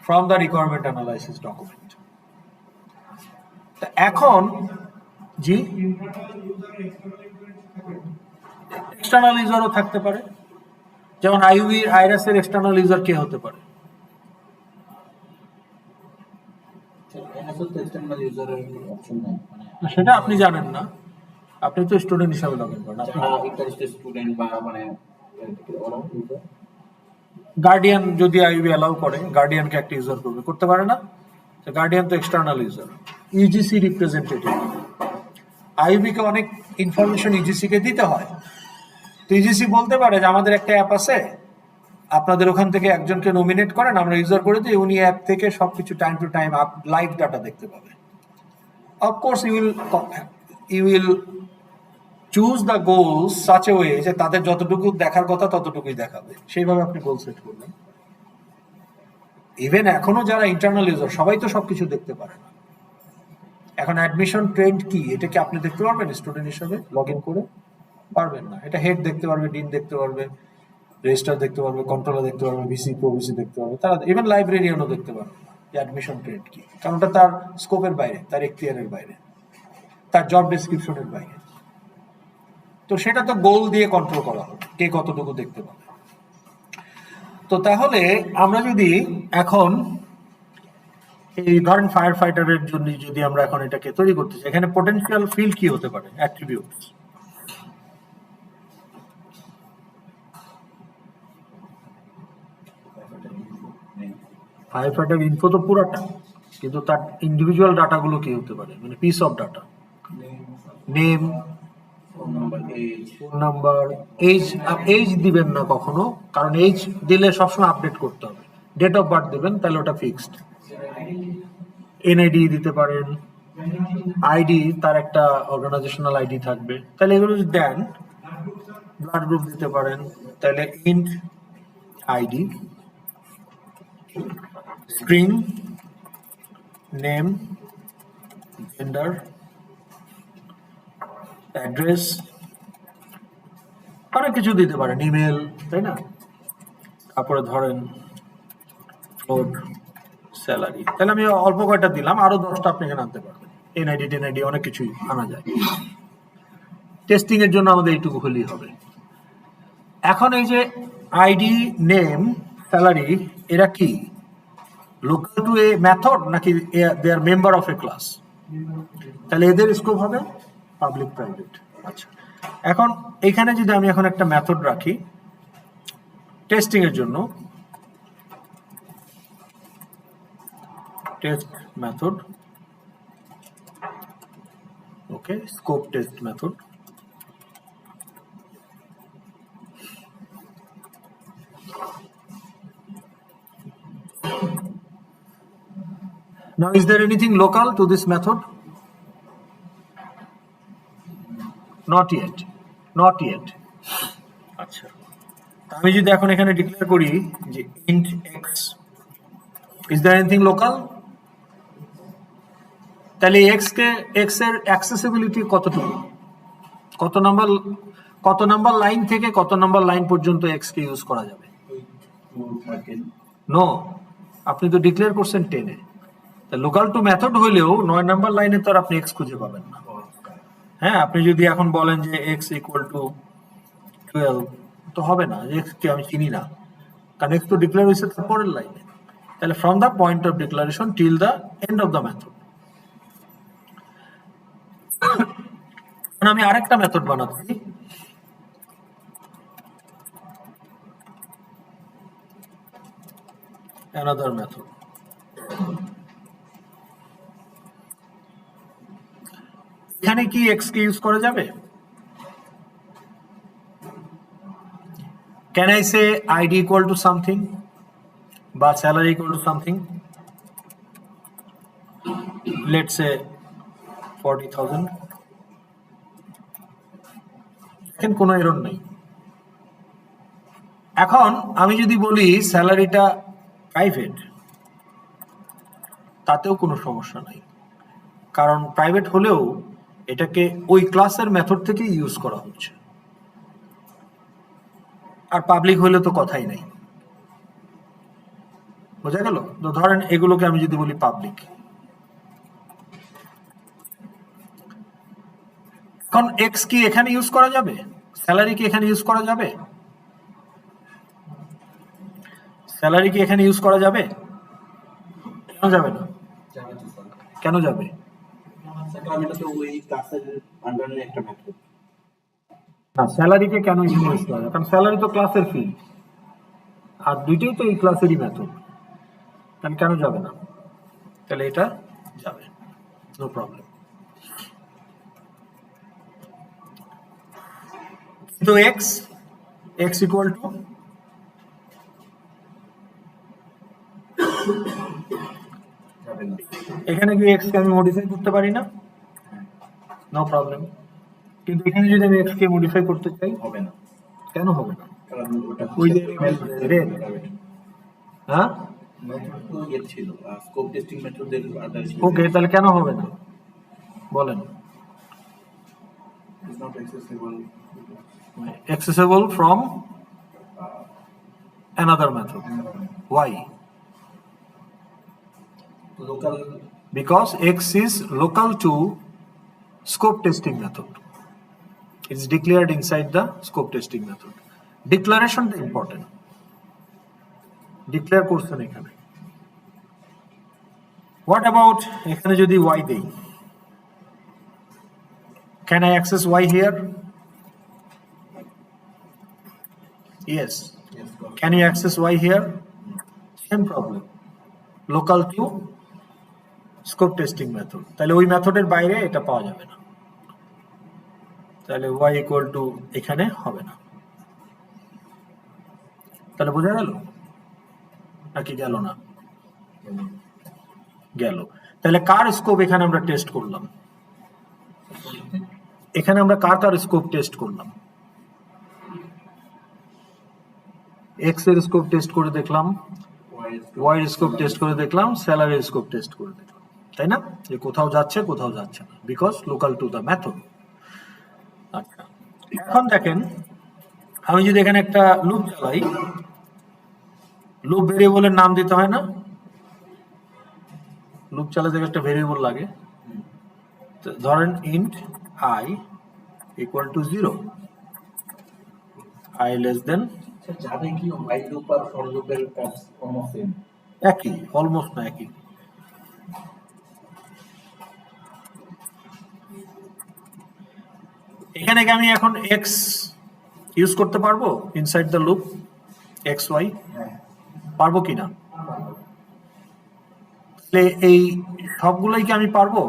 from the requirement analysis document. তা এখন জি এক্সটার্নাল ইউজারও থাকতে পারে, যেমন আইইউবি আইরাসের এক্সটার্নাল ইউজার কে হতে পারে? সেটা আপনি জানেন না, আপনি তো স্টুডেন্ট হিসাবে লগ ইন করেন। স্টুডেন্ট বা মানে গার্ডিয়ান যদি আইইউবি অ্যালাউ করে, গার্ডিয়ানকে একটা ইউজার করতে পারে না? তো গার্ডিয়ান তো external user, UGC representative. IUB কে অনেক ইনফরমেশন ইউজিসি কে দিতে হয়, তো ইউজিসি বলতে পারে যে আমাদের একটা অ্যাপ আছে, আপনাদের ওখান থেকে একজনকে নমিনেট করেন, আমরা ইউজার করে দিই, উনি অ্যাপ থেকে সবকিছু time to time live data দেখতে পাবে। Of course you will choose the goals such a way যে তাদের যতটুকু দেখার কথা ততটুকুই দেখাবে, সেইভাবে আপনি গোল সেট করবেন। ইভেন এখনো যারা ইন্টারনাল ইউজার সবাই তো সবকিছু দেখতে পারে না। এখন অ্যাডমিশন ট্রেন্ড কি, এটা কি আপনি দেখতে পারবেন স্টুডেন্ট হিসেবে লগ ইন করে? পারবেন না। এটা হেড দেখতে পারবে, ডিন দেখতে পারবে, রেজিস্ট্রার দেখতে পারবে, কন্ট্রোলার দেখতে পারবে, ভিসি প্রভিসি দেখতে পারবে, তারা ইভেন লাইব্রেরিয়ানও দেখতে পারবে না যে অ্যাডমিশন ট্রেন্ড কি, কারণ ওটা তার স্কোপের বাইরে, তার এখতিয়ারের বাইরে, তার জব ডেসক্রিপশনের বাইরে। তো সেটা তো গোল দিয়ে কন্ট্রোল করা হবে কে কতটুকু দেখতে পাবে। তো তাহলে আমরা যদি এখন এই ধরেন ফায়ার ফাইটারের জন্য যদি আমরা এখন এটাকে তৈরি করতে চাই, এখানে পোটেনশিয়াল ফিল্ড কি হতে পারে? অ্যাট্রিবিউটস। ফায়ার ফাইটার ইনফো তো পুরাটা, কিন্তু তার ইন্ডিভিজুয়াল ডাটাগুলো কি হতে পারে, মানে piece of data? Name, phone number, age দিবেন না কখনো, কারণ এজ দিলে সবসময় আপডেট করতে হবে। ডেট অফ বার্থ দিবেন, তাহলে ওটা ফিক্সড। এনআইডি দিতে পারেন, আইডি, তার একটা অর্গানাইজেশনাল আইডি থাকবে, তাহলে এগুলো যদি দেন। ব্লাড গ্রুপ দিতে পারেন, তাহলে int ID, string, name, gender, address, অনেক কিছু দিতে পারেন, ইমেল, তাই না? তারপরে ধরেন ফ্লোট, স্যালারি, তাহলে আমি অল্প কয়টা দিলাম, আরো 10টা আপনি এখানে আনতে পারবেন। এনআইডি টেনআইডি অনেক কিছুই আনা যায়। টেস্টিং এর জন্য আমাদের এইটুকু হলেই হবে। এখন এই যে আইডি, নেম, স্যালারি, এরা কি লোকাল টু এ মেথড নাকি দে আর মেম্বার অফ এ ক্লাস? তাহলে এদের স্কোপ হবে পাবলিক প্রাইভেট। আচ্ছা, এখন এখানে যদি আমি এখন একটা মেথড রাখি টেস্টিং এর জন্য, test method, okay, scope test method. Now, is there anything local to this method? Not yet. Not yet. আচ্ছা, আমি যদি এখন এখানে ডিক্লেয়ার করি যে int x, is there anything local? তাহলে x এর অ্যাক্সেসিবিলিটি কতটুকু, কত নাম্বার লাইন থেকে কত নাম্বার লাইন পর্যন্ত x কে ইউজ করা যাবে? নো, আপনি তো ডিক্লেয়ার করছেন 10 এ। লোকাল টু মেথড হইলেও 9 নাম্বার লাইনে তো আর আপনি x খুঁজে পাবেন না। হ্যাঁ, আপনি যদি এখন বলেন যে x ইকুয়াল টু 12, তো হবে না, x কে আমি চিনি না, কারণ x তো ডিক্লেয়ার হয়েছে তার পরের লাইনে। তাহলে from the point of declaration till the end of the method. আমি আরেকটা মেথড বানাচ্ছি, another method। এখানে কি x কে ইউজ করা যাবে? Can I say ID equal to something বা salary equal to something? Let's say 40,000। এখন কোনো এরর নেই। এখন আমি যদি বলি স্যালারিটা প্রাইভেট, তাতেও কোনো সমস্যা নাই, কারণ প্রাইভেট হলেও এটাকে ওই ক্লাসের মেথড থেকে ইউজ করা হচ্ছে, আর পাবলিক হলে তো কথাই নাই। বোঝা গেল? তো ধরেন এগুলোকে আমি যদি বলি পাবলিক, এখন এক্স কি এখানে ইউজ করা যাবে? স্যালারি কি এখানে ইউজ করা যাবে? স্যালারি কি এখানে ইউজ করা যাবে? কেন যাবে না? কেন যাবে? না, স্যালারিকে কেন ইউজ করা যাবে? কারণ স্যালারি তো ক্লাসের ফি, আর দুইটাই তো এই ক্লাসেরই মেথড, তাহলে কেন যাবে না? তাহলে এটা যাবে, নো প্রবলেম। তো x ইকুয়াল টু এখানে কি x কে আমি মডিফাই করতে পারি না? No problem. কিন্তু এখানে যদি আমি x কে মডিফাই করতে চাই, হবে না। কেন হবে না? কারণ ওটা ওই যে রেড, হ্যাঁ, মেথড তো ইয়ে ছিল, স্কোপ টেস্টিং মেথডের আদার্স। ওকে, তাহলে কেন হবে না বলেন? Is not accessible from another method. Why? Local, because x is local to scope testing method. It's declared inside the scope testing method. Declaration is important. Declare করছেন এখানে। What about এখানে যদি y দেই? Can I access y here? Yes. Can you access y here? Same problem. Local to scope testing method. তাহলে ওই মেথডের বাইরে এটা পাওয়া যাবে না, তাহলে y equal to এখানে হবে না। তাহলে বোঝা গেল নাকি গেল না? গেল। তাহলে কার স্কোপ এখানে আমরা টেস্ট করলাম? এখানে আমরা কার স্কোপ টেস্ট করলাম? x এর স্কোপ টেস্ট করে দেখলাম, y এর স্কোপ টেস্ট করে দেখলাম, স্যালারির স্কোপ টেস্ট করে দেখলাম, তাই না? যে কোথাও যাচ্ছে কোথাও যাচ্ছে না, because local to the method. আচ্ছা, এখন দেখেন আমি যদি এখানে একটা লুপ চালাই, লুপ ভেরিয়েবলের নাম দিতে হয় না? লুপ চালাতে গেলে একটা ভেরিয়েবল লাগে। তো ধরেন int I equal to 0, I less than, sir যাবে কি হোয়াইল লুপ আর ফর লুপের কাজ অলমোস্ট সেম। একই, অলমোস্ট না একই। এখানে কি আমি এখন এক্স ইউজ করতে পারবো inside the loop, x y হ্যাঁ, পারবো কিনা? তাহলে এই সবগুলোই কি আমি পারবো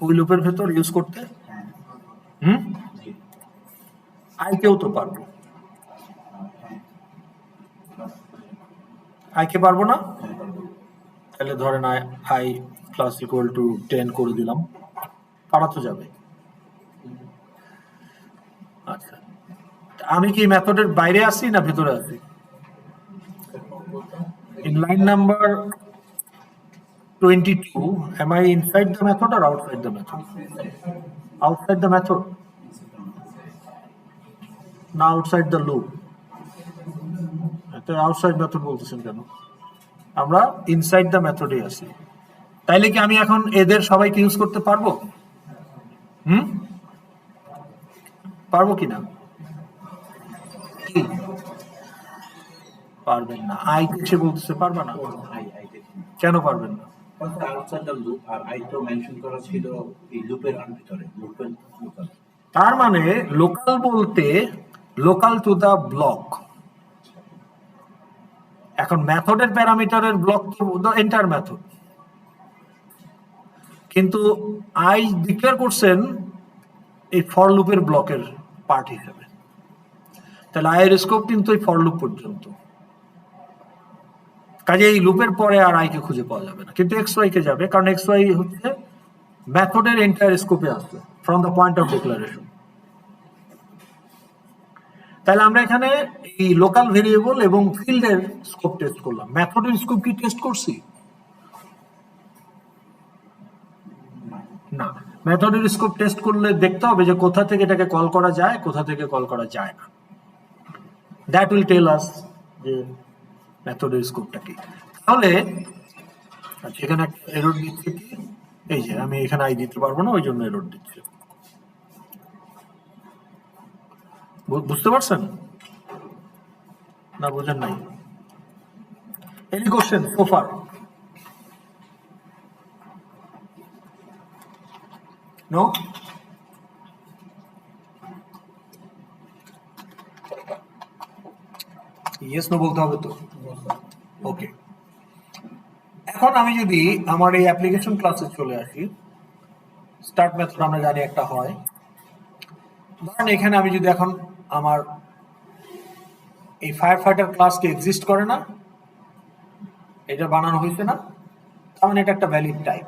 ওই লুপের ভেতর ইউজ করতে? হ্যাঁ, হুম, জি, আই কেও তো পারবো, হ্যাঁ, আই কে পারবো না? হ্যাঁ, পারবো। তাহলে ধরেন I I plus equal to 10 করে দিলাম, পারা তো যাবে। আচ্ছা, আমি কি মেথডের বাইরে আছি না ভেতরে আছি? In line number 22, am I inside the method or outside the method? Outside the method, না outside the loop? Outside method বলতেছেন কেন? আমরা ইনসাইড দ্য মেথডে আছি। তাইলে কি আমি এখন এদের সবাইকে ইউজ করতে পারবো? হুম, পারবো কিনা? কি? পারবেন না। আই কিছু বলতেছে পারবে না, আই দেখি কেন পারবেন না? আউটসাইড দ্য লুপ, আর আই তো মেনশন করা ছিল এই লুপের ভিতরে, লুপের লোকাল। তার মানে লোকাল বলতে লোকাল টু দা ব্লক। এখন মেথডের প্যারামিটারের ব্লক তো এন্টার মেথড, কিন্তু আই ডিক্লেয়ার করছেন এই ফর লুপের ব্লকের পার্ট হিসেবে। তাহলে আই এর স্কোপ কিন্তু এই ফর লুপ পর্যন্ত, কাজে এই লুপের পরে আর আই কে খুঁজে পাওয়া যাবে না, কিন্তু এক্স ওয়াই কে যাবে, কারণ এক্স ওয়াই হচ্ছে মেথডের এন্টায়ার স্কোপে আসবে from the point of declaration. তাহলে আমরা এখানে এই লোকাল ভেরিয়েবল এবং ফিল্ডের স্কোপ টেস্ট করলাম, মেথডের স্কোপ কি টেস্ট করছি? না, মেথডের স্কোপ টেস্ট করলে দেখতে হবে যে কোথা থেকে এটাকে কল করা যায়, কোথা থেকে কল করা যায় না। দ্যাট উইল টেল আস যে মেথডের স্কোপটা কি। তাহলে আচ্ছা, এখানে একটা এরর দিচ্ছে কি, এই যে আমি এখানে আই দিতে পারবো না, ওই জন্য এরর দিচ্ছে। বুঝতে পারছেন না বুঝেন নাই? Any question so far? No? Yes no বলতে হবে তো। ওকে, এখন আমি যদি আমার এই অ্যাপ্লিকেশন ক্লাসে চলে আসি, স্টার্ট মেথড আমরা জানি একটা হয়। ধরেন এখানে আমি যদি এখন আমার এই ফায়ার ফাইটার ক্লাসকে এক্সিস্ট করে না, এটা বানানো হয়েছে না, তার মানে এটা একটা ভ্যালিড টাইপ।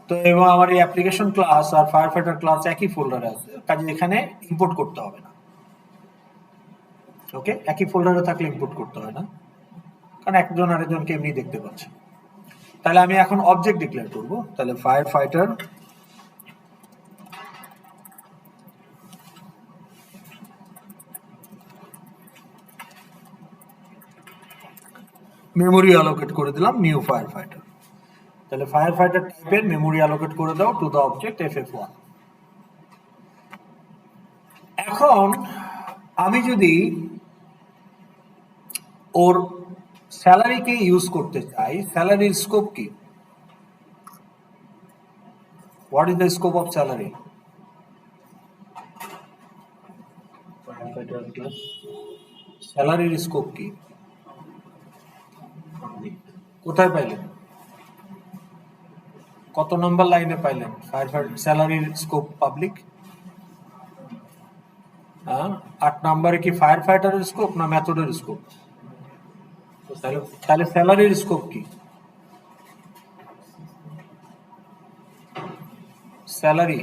তো এবং আমার এই অ্যাপ্লিকেশন ক্লাস আর ফায়ার ফাইটার ক্লাস একই ফোল্ডারে আছে, কাজে এখানে ইম্পোর্ট করতে হবে না। ওকে, একই ফোল্ডারে থাকলে ইম্পোর্ট করতে হয় না, কারণ একজন আরেকজনকে এমনি দেখতে পাচ্ছে। তাহলে আমি এখন অবজেক্ট ডিক্লেয়ার করব। তাহলে ফায়ার ফাইটার মেমোরি অ্যালোকেট করে দিলাম নিউ ফায়ার ফাইটার। তাহলে ফায়ার ফাইটার টাইপের মেমোরি অ্যালোকেট করে দাও টু দ্য অবজেক্ট FF1। এখন আমি যদি ওর স্যালারিকে ইউজ করতে চাই, স্যালারির স্কোপ কি? What is the scope of salary? স্যালারির স্কোপ কি? কোথায় পাইলেন? কত নম্বর লাইনে পাইলেন ফায়ার ফাইটার স্যালারির স্কোপ পাবলিক? 8 নম্বরে কি ফায়ার ফাইটারের স্কোপ না মেথডের স্কোপ? তাহলে স্যালারির স্কোপ কি? স্যালারি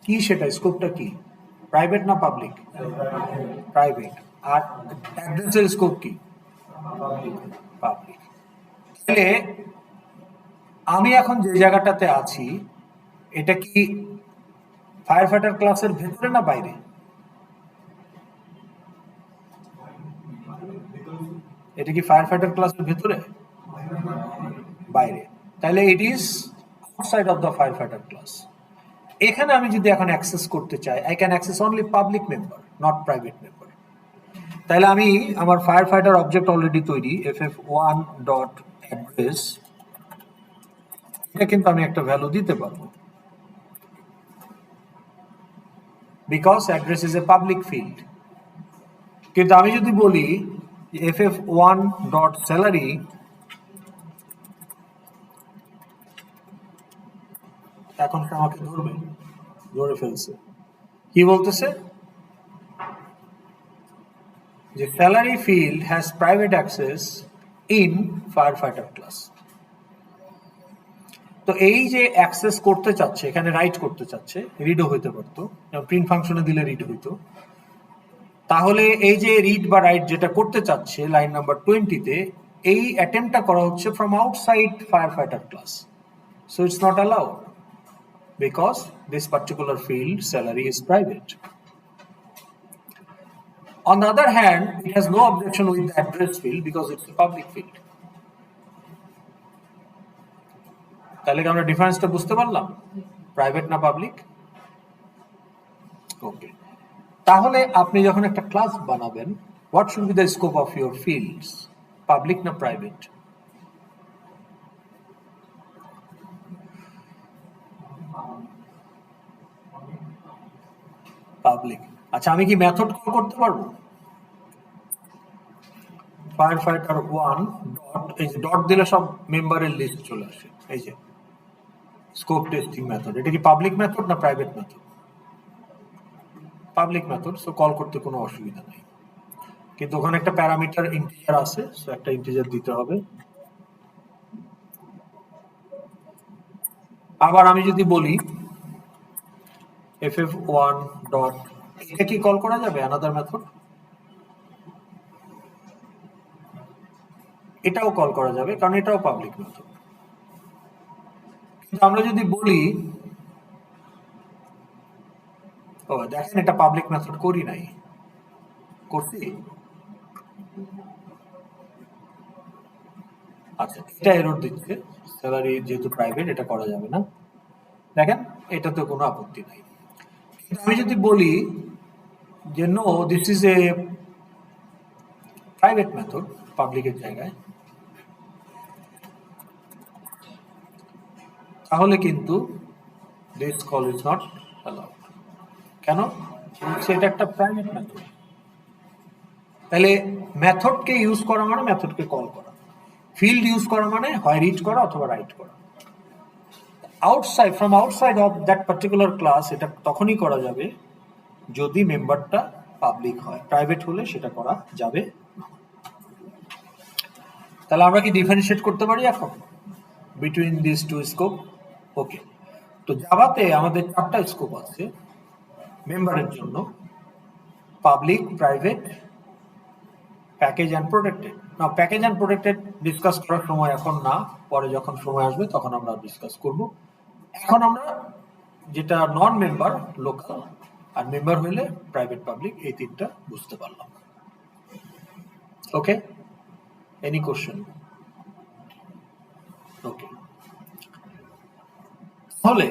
কি, সেটা স্কোপটা কি? প্রাইভেট না পাবলিক? প্রাইভেট। আর অ্যাড্রেসের স্কোপ কি? পাবলিক। তাহলে আমি এখন যে জায়গাটাতে আছি, এটা কি ফায়ার ফাইটার ক্লাসের ভেতরে না বাইরে? এটা কি ফায়ার ফাইটার ক্লাসের ভেতরে, বাইরে? তাহলে it is outside of the fire fighter class. এখানে আমি যদি এখন অ্যাক্সেস করতে চাই, I can access only public member, not private member. তাহলে আমি আমার ফায়ার ফাইটার অবজেক্ট অলরেডি তৈরি, ff1 ডট অ্যাড্রেস, এটা কিন্তু আমি একটা ভ্যালু দিতে পারবো, because address is a public field. কিন্তু আমি যদি বলি ff1 ডট স্যালারি, এখন সে আমাকে ধরবে, ধরে ফেলছে। কি বলতেছে যে salary field has private access in fire fighter class. তো এই যে অ্যাক্সেস করতে চাচ্ছে, এখানে রাইট করতে চাচ্ছে, রিডও হইতে পারতো, প্রিন্ট ফাংশনে দিলে রিড হইতো। তাহলে এই যে রিড বা রাইট যেটা করতে চাচ্ছে লাইন নাম্বার 20-তে, এই অ্যাটেম্পটা করা হচ্ছে from outside fire fighter class, so it's not allowed because this particular field salary is private. On the other hand, it has no objection with the address field because it's a public field. তাহলে কি আমরা ডিফারেন্সটা বুঝতে পারলাম, private না public? ওকে, তাহলে আপনি যখন একটা ক্লাস বানাবেন, what should be the scope of your fields, public না প্রাইভেট? পাবলিক। আচ্ছা, আমি কি মেথড কল করতে পারবো? ফায়ার ফাইটার 1 ডট, এই যে ডট দিলে সব মেম্বারের লিস্ট চলে আসে, এই যে স্কোপ টেস্টিং মেথড। এটা কি পাবলিক মেথড না private method? Public method, so call করতে কোনো অসুবিধা নেই। কিন্তু ওখানে একটা প্যারামিটার ইন্টিজার আছে, সো একটা ইন্টিজার দিতে হবে। আবার আমি যদি বলি ff1 ডট, এটা কি কল করা যাবে অ্যানাদার মেথড? এটাও কল করা যাবে, কারণ এটাও পাবলিক মেথড। কিন্তু আমরা যদি বলি, ও দেখেন এটা পাবলিক মেথড করি নাই, করছি। আচ্ছা, এটা এরর দিচ্ছে, স্যালারি যেহেতু প্রাইভেট এটা করা যাবে না। দেখেন এটাতে কোনো আপত্তি নাই। কিন্তু আমি যদি বলি যে no, this is a private method, পাবলিকের জায়গায়, তাহলে কিন্তু this call is not allowed. কেন? এটা একটা প্রাইভেট মেথড। তাহলে মেথডকে ইউজ করা মানে মেথডকে কল করা, ফিল্ড ইউজ করা মানে হয় রিড করা অথবা রাইট করা। Outside, from outside of that particular class, এটা তখনই করা যাবে যদি মেম্বারটা পাবলিক হয়, প্রাইভেট হলে সেটা করা যাবে না। তাহলে আমরা কি ডিফারেন্সিয়েট করতে পারি এখন বিটুইন দিস টু স্কোপ? ওকে, তো জাভাতে আমাদের 4টা স্কোপ আছে মেম্বারের জন্য, public, private, package and protected. না, প্যাকেজ অ্যান্ড প্রোটেক্টেড ডিসকাস করার সময় এখন না, পরে যখন সময় আসবে তখন আমরা ডিসকাস করব। এখন আমরা যেটা নন মেম্বার, লোকাল, আর মেম্বার হইলে প্রাইভেট, পাবলিক, এই 3টা বুঝতে পারলাম। ওকে, এনি কোশ্চেন? ওকে, তাহলে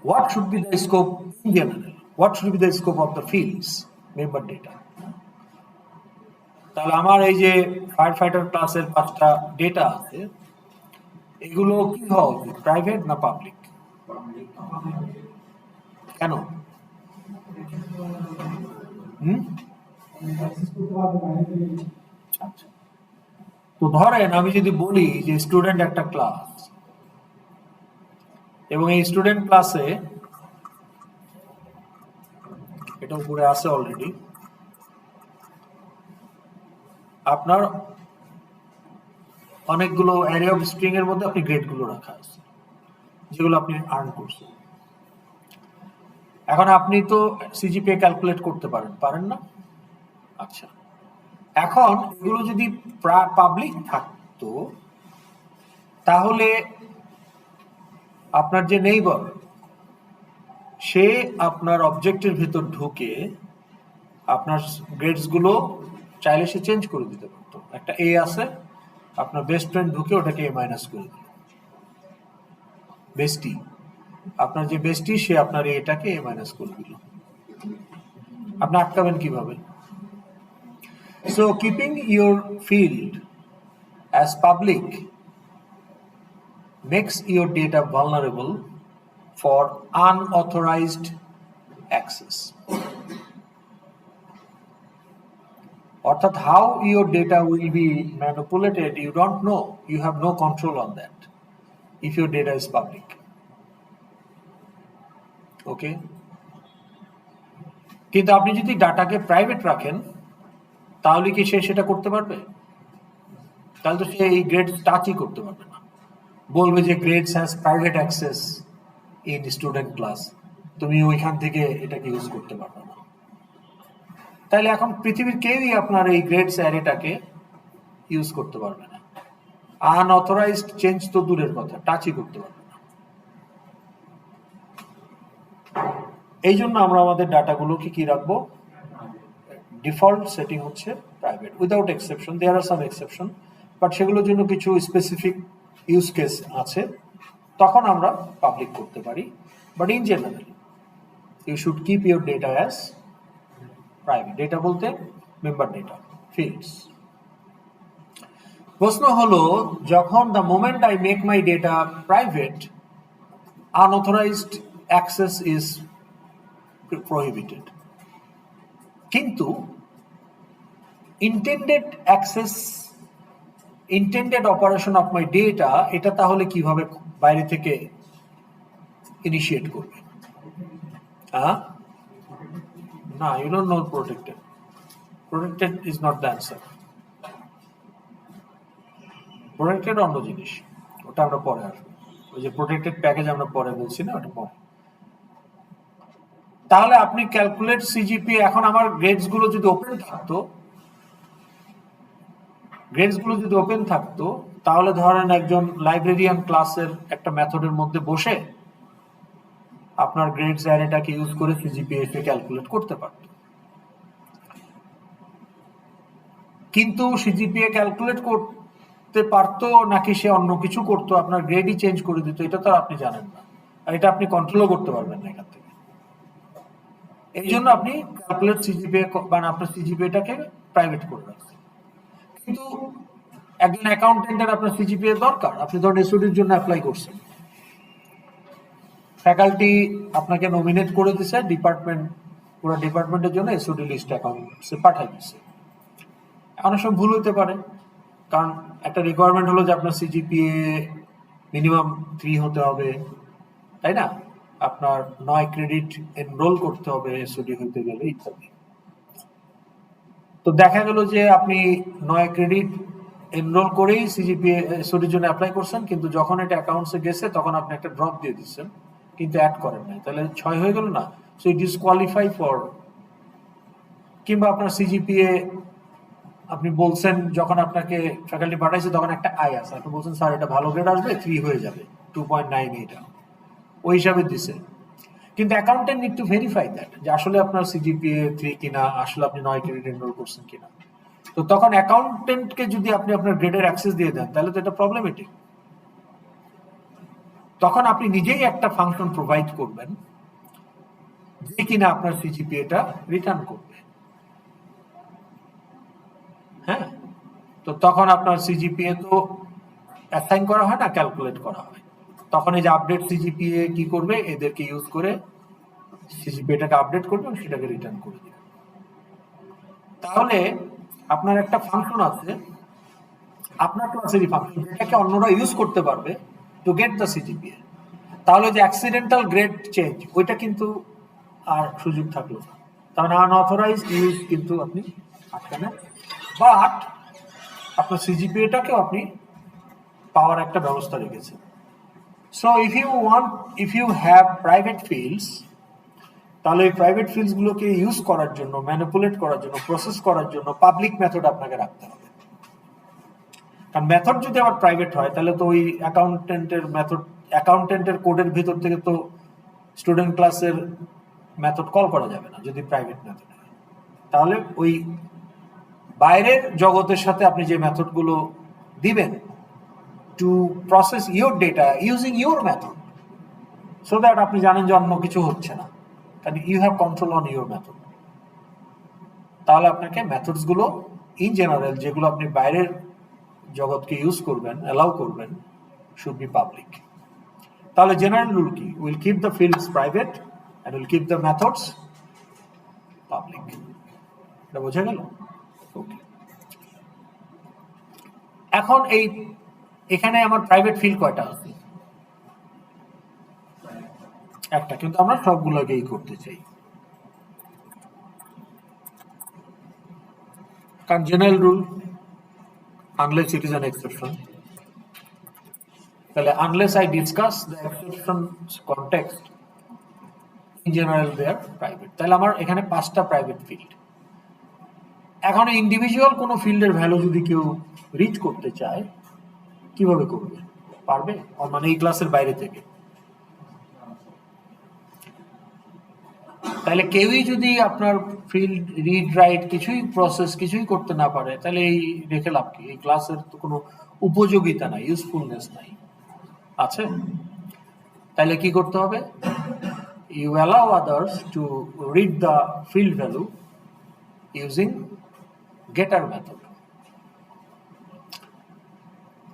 what should be the scope in general, what should be the scope of the fields member data? তাহলে আমার এই যে ফায়ার ফাইটার ক্লাসের 5টা ডেটা আছে, এগুলো কি হওয়া উচিত, প্রাইভেট না পাবলিক? কেন? আচ্ছা, তো ধরেন আমি যদি বলি যে স্টুডেন্ট একটা ক্লাস, এবং এই স্টুডেন্ট ক্লাসে, এটা উপরে আছে অলরেডি, আপনার অনেকগুলো অ্যারে অফ স্ট্রিং এর মধ্যে আপনি গ্রেডগুলো রাখা আছে যেগুলো আপনি আর্ন করছেন। এখন আপনি তো সিজিপিএ ক্যালকুলেট করতে পারেন না? আচ্ছা, এখন এগুলো যদি পাবলিক থাকতো, তাহলে আপনার যে নেইবার, সে আপনার অবজেক্টের ভিতর ঢুকে আপনার গ্রেডস গুলো চাইলে সে চেঞ্জ করে দিতে পারতো। একটা এ আছে, আপনার বেস্ট ফ্রেন্ড ঢুকে ওটাকে এ মাইনাস করে দিল। বেস্টি, আপনার যে বেস্টি সে আপনার এটাকে এ মাইনাস করে দিল। আপনি আটকাবেন কিভাবে? So keeping your field as public makes your data vulnerable for unauthorized access. অর্থাৎ how your data will be manipulated, you don't know. You have no control on that if your data is public. Okay? কিন্তু আপনি যদি ডাটাকে private রাখেন তাহলে কি সে সেটা করতে পারবে? তাহলে তো সে এই গ্রেড টাচই করতে পারবে না। বলবে যে grades has private access in student class, তুমি ওইখান থেকে এটাকে ইউজ করতে পারবে না। তাহলে এখন পৃথিবীর কেউই আপনার এই গ্রেডস অ্যারেটাকে ইউজ করতে পারবে না। আনঅথরাইজড চেঞ্জ তো দূরের কথা, টাচই করতে পারবে না। এই জন্য আমরা আমাদের ডাটাগুলোকে কি রাখবো? ডিফল্ট সেটিং হচ্ছে private without exception. There are some exception, but সেগুলোর জন্য কিছু স্পেসিফিক ইউজ কেস আছে, তখন আমরা পাবলিক করতে পারি। But in general you should keep your data as private. Data বলতে মেম্বার ডেটা, ফিল্ডস। প্রশ্ন হলো, যখন the moment I make my data private, unauthorised access is prohibited, কিন্তু intended access, intended operation of my data, এটা তাহলে কিভাবে বাইরে থেকে ইনিশিয়েট করবে? না, you don't know protected. Protected is not the answer. Protected অন্য জিনিস, ওটা আমরা পরে আসবো। ওই যে প্রোটেক্টেড প্যাকেজ আমরা পরে বলছি না, ওটা পরে। তাহলে আপনি ক্যালকুলেট সিজিপিএ, এখন আমার গ্রেডস গুলো যদি ওপেন থাকতো, তাহলে ধরেন একজন লাইব্রেরিয়ান ক্লাসের একটা মেথডের মধ্যে বসে আপনার গ্রেডস অ্যারেটাকে ইউজ করে সিজিপিএ ক্যালকুলেট করতে পারত। কিন্তু সিজিপিএ ক্যালকুলেট করতে পারতো নাকি সে অন্য কিছু করতো, আপনার গ্রেডই চেঞ্জ করে দিত, এটা তো আপনি জানেন না, আর এটা আপনি কন্ট্রোলও করতে পারবেন না এখান থেকে। এই জন্য আপনি ক্যালকুলেট সিজিপিএ মানে আপনার সিজিপিএটাকে প্রাইভেট করে রাখছেন। কিন্তু একজন অ্যাকাউন্টেন্টের আপনার সিজিপিএ দরকার। আপনি ধরুন এসওডির জন্য অ্যাপ্লাই করছেন, ফ্যাকাল্টি আপনাকে নমিনেট করে দিছে, ডিপার্টমেন্ট, পুরো ডিপার্টমেন্টের জন্য এসওডি লিস্ট অ্যাকাউন্টে পাঠাই দিচ্ছে। অনেক সময় ভুল হতে পারে, কারণ একটা রিকোয়ারমেন্ট হলো যে আপনার সিজিপিএ মিনিমাম 3 হতে হবে, তাই না? আপনার 9 ক্রেডিট এনরোল করতে হবে এসওডি হতে গেলে, ইত্যাদি। তো দেখা গেল যে আপনি 9 ক্রেডিট এনরোল করেই সিজিপিএ এসওডির জন্য অ্যাপ্লাই করছেন, কিন্তু যখন এটা অ্যাকাউন্টসে গেছে তখন আপনি একটা ড্রপ দিয়ে দিচ্ছেন, কিন্তু অ্যাড করেন নাই, তাহলে 6 হয়ে গেল না? So it disqualify for. কিংবা আপনার সিজিপিএ আপনি বলছেন, যখন আপনাকে ফ্যাকাল্টি পাঠাইছে তখন একটা আই আছে, আপনি বলছেন স্যার এটা ভালো গ্রেড আসবে, 3 হয়ে যাবে, 2.98 ওই হিসাবে দিছে, কিন্তু accountant need to verify that যে আসলে আপনার সিজিপিএ 3 কিনা, আসলে আপনি 9 ক্রেডিট এনরোল করছেন কিনা। তো তখন অ্যাকাউন্টেন্টকে যদি আপনি আপনার গ্রেডের অ্যাক্সেস দিয়ে দেন, তাহলে তো এটা প্রবলেমেটিক। তখন আপনি নিজেই একটা ফাংশন প্রোভাইড করবেন যে কিনা আপনার সিজিপিএটা রিটার্ন করবে। হ্যাঁ, তো তখন আপনার সিজিপিএ তো অ্যাসাইন করা হয় না, ক্যালকুলেট করা হয়। তখন এই যে আপডেট সিজিপিএ কি করবে, এদেরকে ইউজ করে সিজিপিএটাকে আপডেট করবে এবং সেটাকে রিটার্ন করে দেবে। তাহলে আপনার একটা ফাংশন আছে, আপনার ক্লাসেরই ফাংশন, যেটাকে অন্যরা ইউজ করতে পারবে টু গেট দ্য সিজিপিএ। তাহলে যে অ্যাক্সিডেন্টাল গ্রেড চেঞ্জ, ওইটা কিন্তু আর সুযোগ থাকলো না। তাহলে আনঅথরাইজ ইউজ কিন্তু আপনি আটকানেন, বাট আপনার সিজিপিএটাকেও আপনি পাওয়ার একটা ব্যবস্থা রেখেছেন। So if you have private fields, তাহলে এই প্রাইভেট ফিল্ডস গুলোকে ইউজ করার জন্য, ম্যানিপুলেট করার জন্য, প্রসেস করার জন্য পাবলিক মেথড আপনাকে রাখতে হবে। কারণ মেথড যদি আবার প্রাইভেট হয়, তাহলে তো ওই অ্যাকাউন্টেন্টের কোডের ভিতর থেকে তো স্টুডেন্ট ক্লাসের মেথড কল করা যাবে না যদি প্রাইভেট মেথড হয়। তাহলে ওই বাইরের জগতের সাথে আপনি যে মেথডগুলো দিবেন to process your data using your method, so that আপনি জানেন যে অন্য কিছু হচ্ছে না, কারণ you have control on your method. তাহলে আপনাকে মেথডস গুলো ইন জেনারেল যেগুলো আপনি বাইরের জগৎকে ইউজ করবেন, অ্যালাউ করবেন, শুড বি পাবলিক। তাহলে জেনারেল রুল কি? Will keep the fields private and will keep the methods public. এটা বোঝা গেল? ওকে। এখন এখানে আমার প্রাইভেট ফিল্ড কয়টা আছে? একটা, কিন্তু আমরা সবগুলোকেই করতে চাই, কারণ general rule unless it is an exception, তাহলে unless I discuss the exceptions context, in general they are private। তাহলে আমার এখানে 5টা প্রাইভেট ফিল্ড। এখন ইন্ডিভিজুয়াল কোনো ফিল্ডের ভ্যালু যদি কেউ রিচ করতে চায়, কিভাবে করবে? পারবে? মানে এই ক্লাসের বাইরে থেকে? তাহলে কেউই যদি আপনার ফিল্ড রিড রাইট কিছুই প্রসেস কিছুই করতে না পারে, তাহলে এই রেখে লাভ কি? এই ক্লাসের তো কোনো উপযোগিতা নাই, ইউজফুলনেস নাই, আছে? তাহলে কি করতে হবে? You allow others to read the field value using getter method.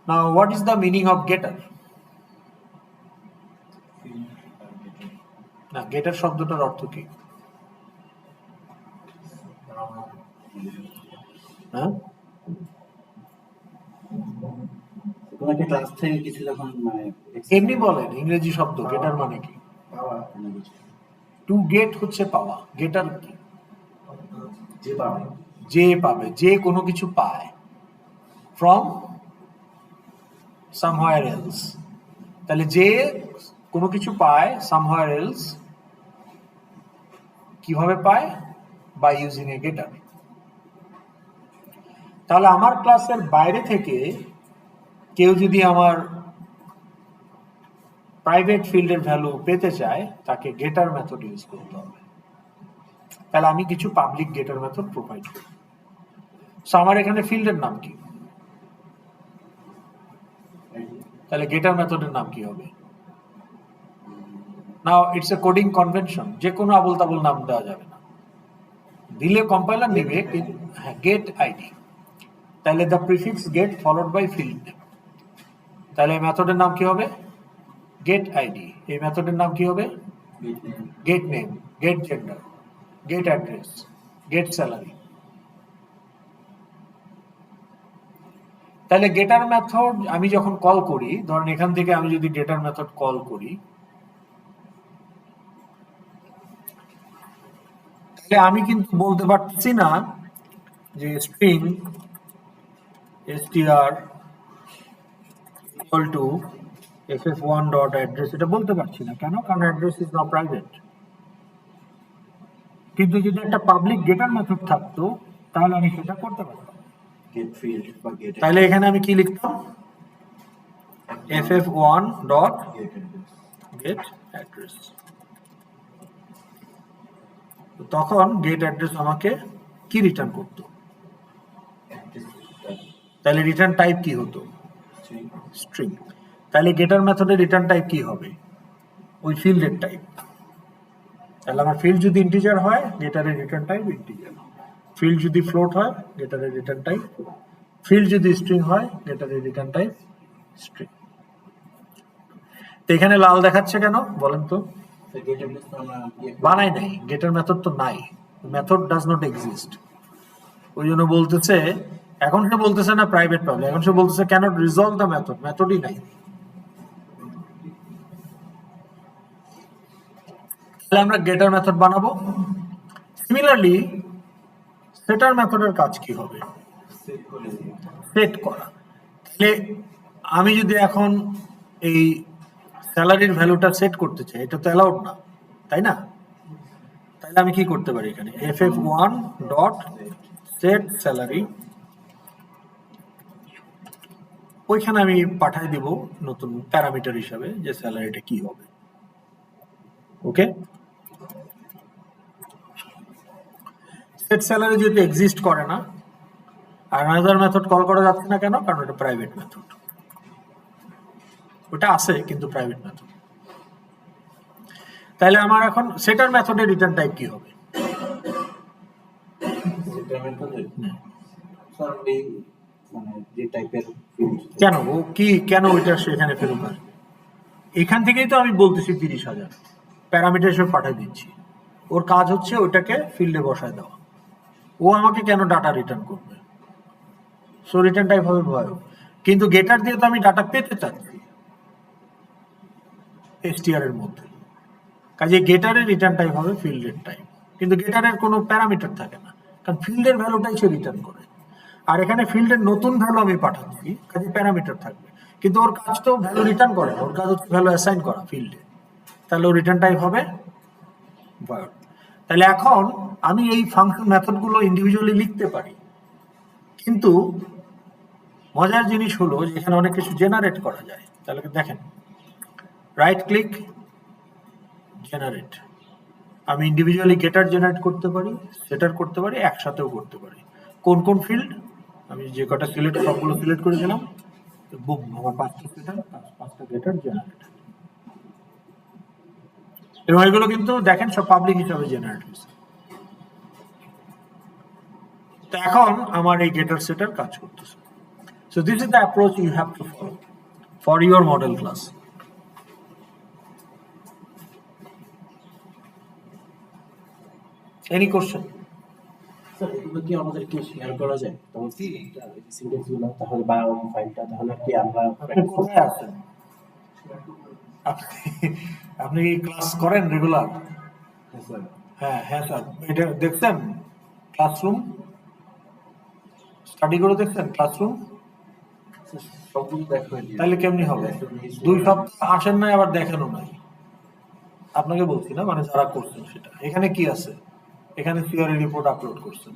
Now what is the meaning of getter? না, getter শব্দটার অর্থ কি? হ্যাঁ, তোমাকে ক্লাস থেকে কিছু যখন মানে এমনি বলেন, ইংরেজি শব্দ getter মানে কি? পাওয়া কোনো কিছু টু গেট হচ্ছে পাওয়া, getter কি? যে পাবে, যে পাবে, যে কোনো কিছু পায় ফ্রম somewhere else। তাহলে যে কোনো কিছু পায় somewhere else, কিভাবে পায়? By using a getter. তাহলে আমার ক্লাসের বাইরে থেকে কেউ যদি আমার প্রাইভেট ফিল্ডের ভ্যালু পেতে চায়, তাকে গেটার মেথড ইউজ করতে হবে। তাহলে আমি কিছু পাবলিক গেটার মেথড প্রোভাইড করি। সো আমার এখানে ফিল্ডের নাম কি? তাহলে গেটার মেথডের নাম কি হবে? Now it's a coding convention, যে কোনো আবল তাবল নাম দেওয়া যাবে না, দিলে কম্পাইলার নেবে। হ্যাঁ, গেট আইডি। তাহলে the prefix get followed by field name. তাহলে এই মেথডের নাম কি হবে? Get ID. এই মেথডের নাম কি হবে? Get name, get gender, get address, get salary. তাহলে গেটার মেথড আমি যখন কল করি, ধরেন এখান থেকে আমি যদি গেটার মেথড কল করি, তাহলে আমি কিন্তু বলতে পারছি না যে string str equal to ff1 dot address, এটা বলতে পারছি না। কেন? কারণ অ্যাড্রেস ইজ নট প্রাইভেট। কিন্তু যদি একটা পাবলিক গেটার মেথড থাকতো, তাহলে আমি সেটা করতে পারতাম। গেট ফিল্ড বা গেট তাহলে এখানে আমি কি লিখতাম? ff1 dot get address। তখন গেট অ্যাড্রেস আমাকে কি রিটার্ন করতো? তাহলে রিটার্ন টাইপ কি হতো? স্ট্রিং। তাহলে গেটার মেথডের রিটার্ন টাইপ কি হবে? ওই ফিল্ডের টাইপ। তাহলে আমার ফিল্ড যদি ইন্টিজার হয়, গেটারের রিটার্ন টাইপ ইন্টিজার। ফিল্ড যদি ফ্লোট হয়, গেটারের রিটার্ন টাইপ। ফিল্ড যদি স্ট্রিং হয়, গেটারের রিটার্ন টাইপ স্ট্রিং। তো এখানে লাল দেখাচ্ছে কেন বলেন তো? বানাই নাই, গেটার মেথড তো নাই, মেথড ডাজ নট এক্সিস্ট। ওই জন্য বলতেছে, এখন সে বলতেছে না প্রাইভেট পাবলিক, এখন সে বলতেছে ক্যানট রিজলভ দ্য মেথড, মেথডই নাই। তাহলে আমরা গেটার মেথড বানাবো। সিমিলারলি সেটার মেথডের কাজ কি হবে? সেট করা। তাহলে আমি যদি এখন এই স্যালারির ভ্যালুটা সেট করতে চাই, এটা তো অ্যালাউড না, তাই না? তাহলে আমি কি করতে পারি? এখানে ff1 ডট সেট স্যালারি, ওইখানে আমি পাঠাই দিব নতুন প্যারামিটার হিসাবে যে স্যালারিটা কি হবে। ওকে, সেট স্যালারি যেহেতু এক্সিস্ট করে না, আর অ্যানাদার মেথড কল করা যাচ্ছে না কেন? কারণ এটা প্রাইভেট মেথড। ওটা আছে কিন্তু প্রাইভেট মেথড। তাহলে আমার এখন সেটার মেথডে রিটার্ন টাইপ কি হবে? সেটা মেথডে স্যার ওই মানে যে টাইপের কেন ও কি কেন ওইটা সেখানে ফেরত আসবে? এখান থেকেই তো আমি বলতেছি 30,000 প্যারামিটার হিসেবে পাঠিয়ে দিচ্ছি। ওর কাজ হচ্ছে ওইটাকে ফিল্ডে বসায় দেওয়া। ও আমাকে কেন ডাটা রিটার্ন করবে? সো রিটার্ন টাইপ হবে ভয়, কিন্তু গেটার দিয়ে তো আমি ডাটা পেতে চাচ্ছি এসটিআর এর মধ্যে। কাজে গেটারের রিটার্ন টাইপ হবে ফিল্ডের টাইপ, কিন্তু গেটারের কোনো প্যারামিটার থাকে না, কারণ ফিল্ডের ভ্যালুটাই সে রিটার্ন করে। আর এখানে ফিল্ডের নতুন ভ্যালু আমি পাঠাচ্ছি, কাজে প্যারামিটার থাকবে, কিন্তু ওর কাজ তো ভ্যালু রিটার্ন করে না, ওর কাজ হচ্ছে ভ্যালু অ্যাসাইন করা ফিল্ডে। তাহলে ওর রিটার্ন টাইপ হবে ভয়েড। তাহলে এখন আমি এই ফাংশন মেথডগুলো ইন্ডিভিজুয়ালি লিখতে পারি, কিন্তু মজার জিনিস হলো যে এখানে অনেক কিছু জেনারেট করা যায়। তাহলে দেখেন, রাইট ক্লিক, জেনারেট। আমি ইন্ডিভিজুয়ালি গেটার জেনারেট করতে পারি, সেটার করতে পারি, একসাথেও করতে পারি। কোন কোন ফিল্ড? আমি যে কটা সিলেক্ট সবগুলো সিলেক্ট করে দিলাম, বুম, আমার 5টা সেটার 5টা গেটার জেনারেট। এবং এগুলো কিন্তু দেখেন সব পাবলিক হিসাবে জেনারেট হয়েছে। তো এখন আমার এই গেটার সেটার কাজ করতেছে। So this is the approach you have to follow for your model class. Any question? Sir এগুলো কি আমাদেরকে শেয়ার করা যায়? তাহলে কি সিনট্যাক্স গুলো তাহলে বা ফাইলটা তাহলে কি আমরা আপনি কোথায় আছেন? আপনি কি ক্লাস করেন রেগুলার? স্যার হ্যাঁ হ্যাঁ স্যার, এটা দেখছেন ক্লাসরুম? স্টাডি করে দেখছেন ক্লাসরুম? সবগুলো দেখা হয়নি। তাহলে কেমনি হবে? 2 সপ্তাহ আসেন নাই, আবার দেখানো নাই। আপনাকে বলছি না, মানে যারা করছেন সেটা। এখানে কি আছে? এখানে থিওরি রিপোর্ট আপলোড করছেন,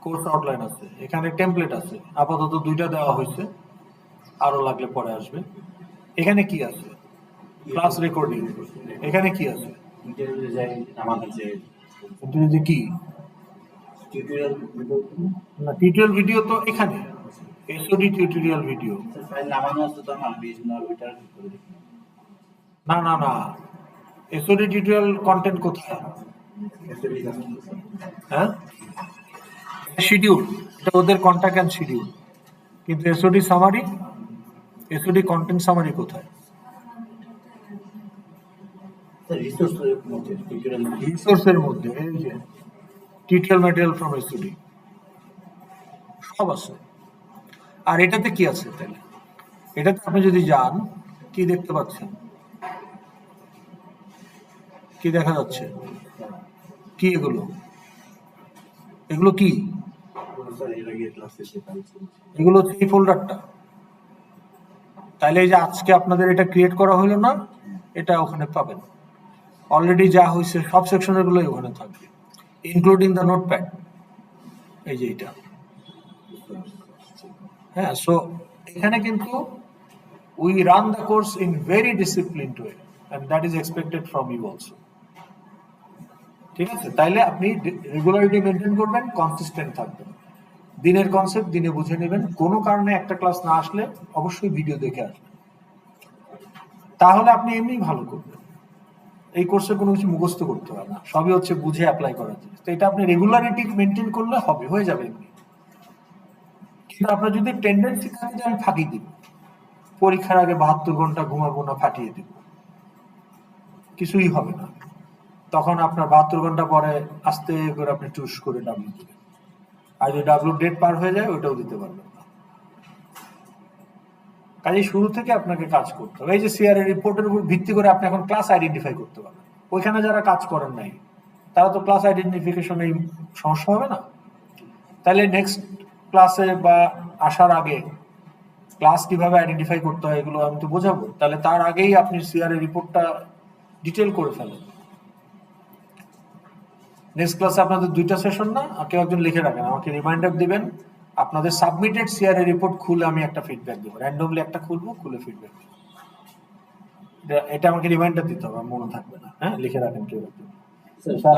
কোর্স আউটলাইন আছে, এখানে টেমপ্লেট আছে, আপাতত 2টা দেওয়া হয়েছে, আরো লাগলে পরে আসবে। এখানে কি আছে? Class recording. এখানে কি আছে? ইন্টারভিউ যাই আমাদের যে যে কি টিউটোরিয়াল না, টিউটোরিয়াল ভিডিও তো এখানে, এসওডি টিউটোরিয়াল ভিডিও। ফাইল নামানো আছে তো আমার রিজনাল ওইটা করে দিই। না না না, এসওডি টিউটোরিয়াল কন্টেন্ট কোথায়? এসএবি কাছে হ্যাঁ, শিডিউল, এটা ওদের কন্টাক্ট অ্যান্ড শিডিউল। কিন্তু SOD summary, SOD content summary কোথায়? স্যার রিসোর্সের মধ্যে টিউটোরিয়াল রিসোর্সের মধ্যে এই যে টিউটোরিয়াল ম্যাটেরিয়াল ফ্রম এসওডি সব আছে। আর এটাতে কি আছে তাহলে? এটাতে আপনি যদি যান, কি দেখতে পাচ্ছেন? কি দেখা যাচ্ছে? কি এগুলো? এগুলো কি? স্যার এর আগে ক্লাসে সেটা এগুলো হচ্ছে এই ফোল্ডারটা। তাহলে এই যে আজকে আপনাদের এটা ক্রিয়েট করা হলো না, এটা ওখানে পাবেন। অলরেডি যা হয়েছে সব সেকশনের গুলোই ওখানে থাকবে, ইনক্লুডিং দ্য নোটপ্যাড। এই যে এটা, হ্যাঁ। সো এখানে কিন্তু we run the course in very disciplined way, and that is expected from you also. ঠিক আছে? তাইলে আপনি রেগুলারিটি মেনটেন করবেন, কনসিস্টেন্ট থাকবেন, দিনের কনসেপ্ট দিনে বুঝে নেবেন। কোনো কারণে একটা ক্লাস না আসলে অবশ্যই ভিডিও দেখে আসবেন, তাহলে আপনি এমনি ভালো করবেন। এই কোর্সে কোনো কিছু মুখস্থ করতে হয় না, সবই হচ্ছে বুঝে অ্যাপ্লাই করার জিনিস। তো এটা আপনি রেগুলারিটি মেনটেন করলে হবে, হয়ে যাবে এমনি। কিন্তু আপনার যদি টেন্ডেন্সি থাকে যে আমি ফাঁকি দিব, পরীক্ষার আগে 72 ঘন্টা ঘুমাবো না, ফাটিয়ে দিব, কিছুই হবে না। তখন আপনার 72 ঘন্টা পরে আস্তে করে আপনি চুজ করে ডাব্লিউ দিবেন, আর যদি ডাব্লিউ ডেট পার হয়ে যায় ওইটাও দিতে পারবেন না। কাজে শুরু থেকে আপনাকে কাজ করতে হবে। এই যে সিআরএ রিপোর্টের উপর ভিত্তি করে আপনি এখন ক্লাস আইডেন্টিফাই করতে পারবেন। ওইখানে যারা কাজ করেন নাই তারা তো ক্লাস আইডেন্টিফিকেশনে সমস্যা হবে না। তাহলে নেক্সট ক্লাসে বা আসার আগে ক্লাস কিভাবে আইডেন্টিফাই করতে হয় এগুলো আমি তো বোঝাবো। তাহলে তার আগেই আপনি সিআরএ রিপোর্টটা ডিটেল করে ফেলেন। নেক্সট ক্লাসে আপনাদের 2টা সেশন না, কেউ একজন লিখে রাখেন, আমাকে রিমাইন্ডার দিবেন। আপনাদের সাবমিটেড সিআরএ রিপোর্ট খুলে আমি একটা ফিডব্যাক দেবো, র্যান্ডমলি একটা খুলবো, খুলে ফিডব্যাক দেবো। এটা আমাকে রিমাইন্ডার দিতে হবে, মনে থাকবে না। হ্যাঁ, লিখে রাখেন কেউ একজন। স্যার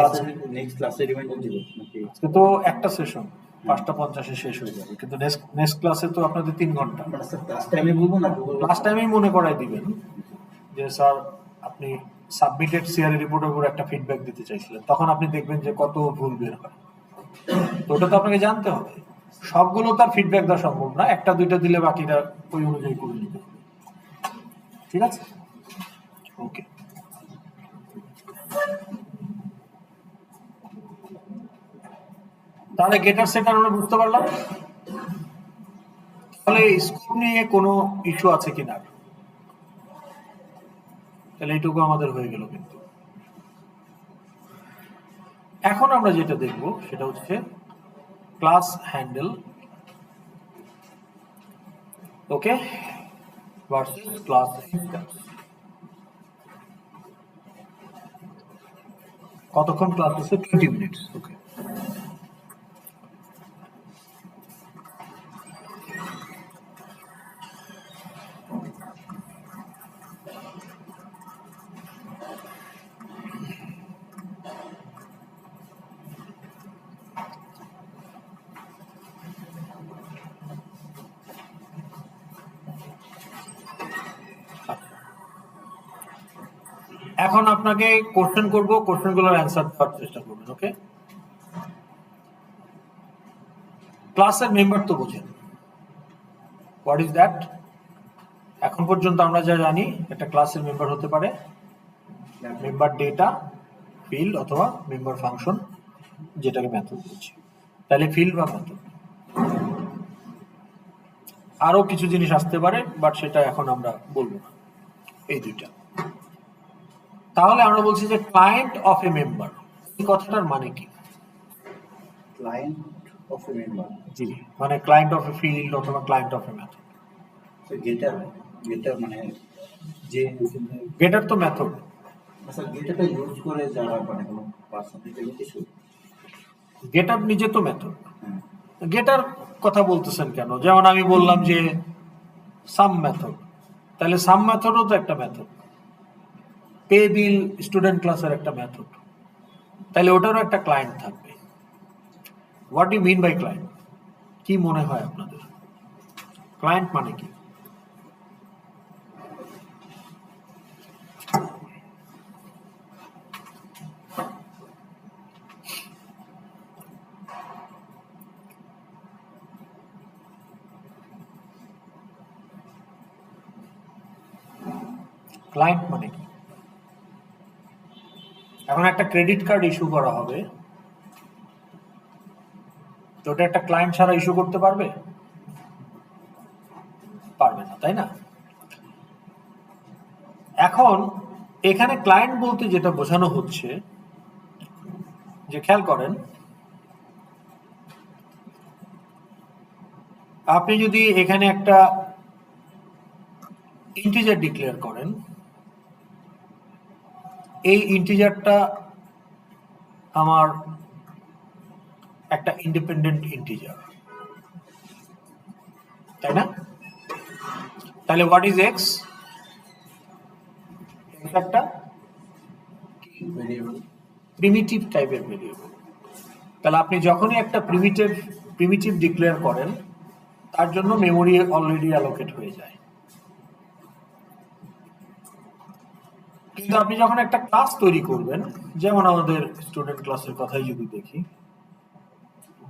নেক্সট ক্লাসে রিমাইন্ডার দিব নাকি? আজকে তো একটা সেশন, 5:50 শেষ হয়ে যাবে, কিন্তু নেক্সট ক্লাসে তো আপনাদের 3 ঘন্টা। মানে স্যার ক্লাস টাইমে বলবো না লাস্ট টাইমেই মনে করাই দিবেন যে স্যার আপনি সাবমিটেড সিআরই রিপোর্টের উপর একটা ফিডব্যাক দিতে চাইছিলেন, তখন আপনি দেখবেন যে কত ভুল বের হয়। তো ওটা তো আপনাকে জানতে হবে, সবগুলো তার ফিডব্যাক দেওয়া সম্ভব না, একটা দুইটা দিলে বাকিটা ওই অনুযায়ী করে নিতে হবে। ঠিক আছে, ওকে। তাহলে গেটার সেটার আমরা বুঝতে পারলাম। তাহলে স্কোপ নিয়ে কোনো ইস্যু আছে কিনা, তাহলে এইটুকু আমাদের হয়ে গেল। কিন্তু এখন আমরা যেটা দেখব সেটা হচ্ছে ক্লাস হ্যান্ডেল, ওকে, ভার্সেস ক্লাস ইনস্ট্যান্স। কতক্ষণ ক্লাস হচ্ছে? 20 মিনিটস। ওকে, এখন আপনাকে কোশ্চেন করব, কোশ্চেনগুলোর অ্যান্সার দেওয়ার চেষ্টা করবেন। ওকে, ক্লাসের মেম্বার তো বোঝেন, হোয়াট ইজ দ্যাট? এখন পর্যন্ত আমরা যা জানি, একটা ক্লাসের মেম্বার হতে পারে মেম্বার ডেটা, ফিল্ড অথবা মেম্বার ফাংশন, যেটাকে মেথড বলছি। তাহলে ফিল্ড বা মেথড, আরো কিছু জিনিস আসতে পারে, বাট সেটা এখন আমরা বলবো না, এই দুইটা। তাহলে আমরা বলছি যে ক্লায়েন্ট অফ এ মেম্বার, এই কথাটার মানে কি? ক্লায়েন্ট অফ এ মেম্বার, জি, মানে ক্লায়েন্ট অফ এ ফিল্ড অথবা ক্লায়েন্ট অফ এ মেথড। গেটার, গেটার মানে যে গেটার তো মেথড। স্যার গেটারটা ইউজ করে যারা মানে কোনো পার্সন কিছু, গেটার নিজে তো মেথড। হ্যাঁ গেটার কথা বলতেছেন কেন? যেমন আমি বললাম যে সাম মেথড, তাহলে সাম মেথডও তো একটা মেথড। পে বিল স্টুডেন্ট ক্লাসের একটা মেথড, তাহলে ওটারও একটা ক্লায়েন্ট থাকবে। What do mean by client? কি মনে হয় আপনাদের, ক্লায়েন্ট মানে কি? ক্লায়েন্ট মানে কি? এখন একটা ক্রেডিট কার্ড ইস্যু করা হবে, তো ওটা একটা ক্লায়েন্ট ছাড়া ইস্যু করতে পারবে? পারবে না, তাই না? এখন এখানে ক্লায়েন্ট বলতে যেটা বোঝানো হচ্ছে, যে খেয়াল করেন, আপনি যদি এখানে একটা ইন্টিজার ডিক্লেয়ার করেন, এই ইন্টিজারটা আমার একটা ইন্ডিপেন্ডেন্ট ইন্টিজার, তাই না? তাহলে হোয়াট ইজ এক্স? একটা ভেরিয়েবল, প্রিমিটিভ টাইপের ভেরিয়েবল। তাহলে আপনি যখনই একটা প্রিমিটিভ ডিক্লেয়ার করেন, তার জন্য মেমোরি অলরেডি অ্যালোকেট হয়ে যায়। কিন্তু আপনি যখন একটা ক্লাস তৈরি করবেন, যেমন আমাদের স্টুডেন্ট ক্লাসের কথাই যদি দেখি,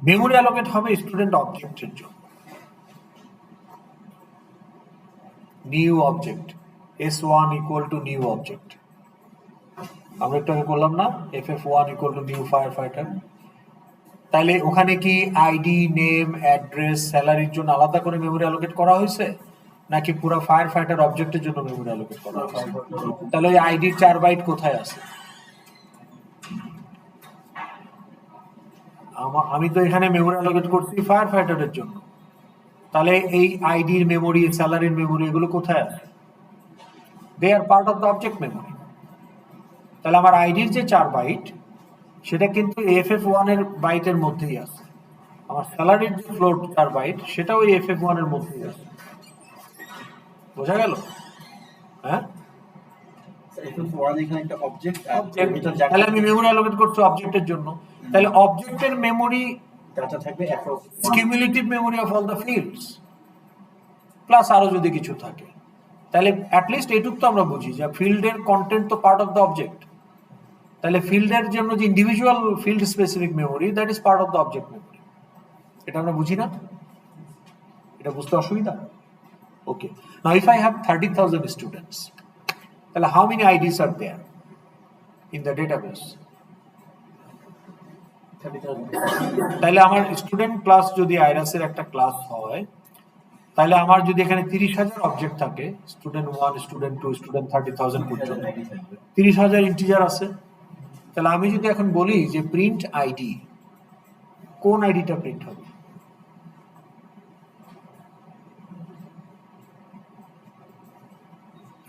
মেমোরি অ্যালোকেট হবে স্টুডেন্ট অবজেক্টের জন্য। New object, S1 equal to new object, আমরা একটু আগে করলাম না, FF1 equal to new fire fighter. তাইলে ওখানে কি আইডি, নেম, অ্যাড্রেস, স্যালারির জন্য আলাদা করে মেমোরি অ্যালোকেট করা হয়েছে, নাকি পুরো ফায়ার ফাইটার অবজেক্টের জন্য মেমোরি অ্যালোকেট করা হয়েছে? তাহলে ওই আইডির 4 বাইট কোথায় আছে? আমি তো এখানে মেমোরি অ্যালোকেট করছি ফায়ার ফাইটারের জন্য, তাহলে এই আইডির মেমোরি, স্যালারির মেমোরি, এগুলো কোথায় আছে? They are part of the object memory. তাহলে আমার আইডির যে 4 বাইট, সেটা কিন্তু FF1 এর বাইটের মধ্যেই আছে। আমার স্যালারির যে ফ্লোট 4 বাইট, সেটাও ওই FF1 এর মধ্যেই আছে। বোঝা গেল? হ্যাঁ, এখানে একটা অবজেক্ট, তাহলে আমি মেমোরি অ্যালোকেট করছি অবজেক্টের জন্য, তাহলে অবজেক্টের মেমোরি ডাটা থাকবে f of 1 cumulative memory of all the fields plus আরো যদি কিছু থাকে, তাহলে অ্যাটলিস্ট এইটুকু তো আমরা বুঝি যে ফিল্ডের কন্টেন্ট তো পার্ট অফ দ্য অবজেক্ট। তাহলে ফিল্ডের জন্য যে individual field specific memory, that is part of the object memory. এটা আমরা বুঝি না? এটা বুঝতে অসুবিধা? Okay, now if I have 30,000 students, তাহলে how many IDs are there in the database? 30,000 তাহলে আমার স্টুডেন্ট ক্লাস যদি আইরাসের একটা ক্লাস হয়, তাহলে আমার যদি এখানে 30,000 অবজেক্ট থাকে, স্টুডেন্ট 1, স্টুডেন্ট 2, স্টুডেন্ট 30,000 পর্যন্ত, 30,000 ইন্টিজার আছে। তাহলে আমি যদি এখন বলি যে প্রিন্ট আইডি, কোন আইডিটা প্রিন্ট হবে?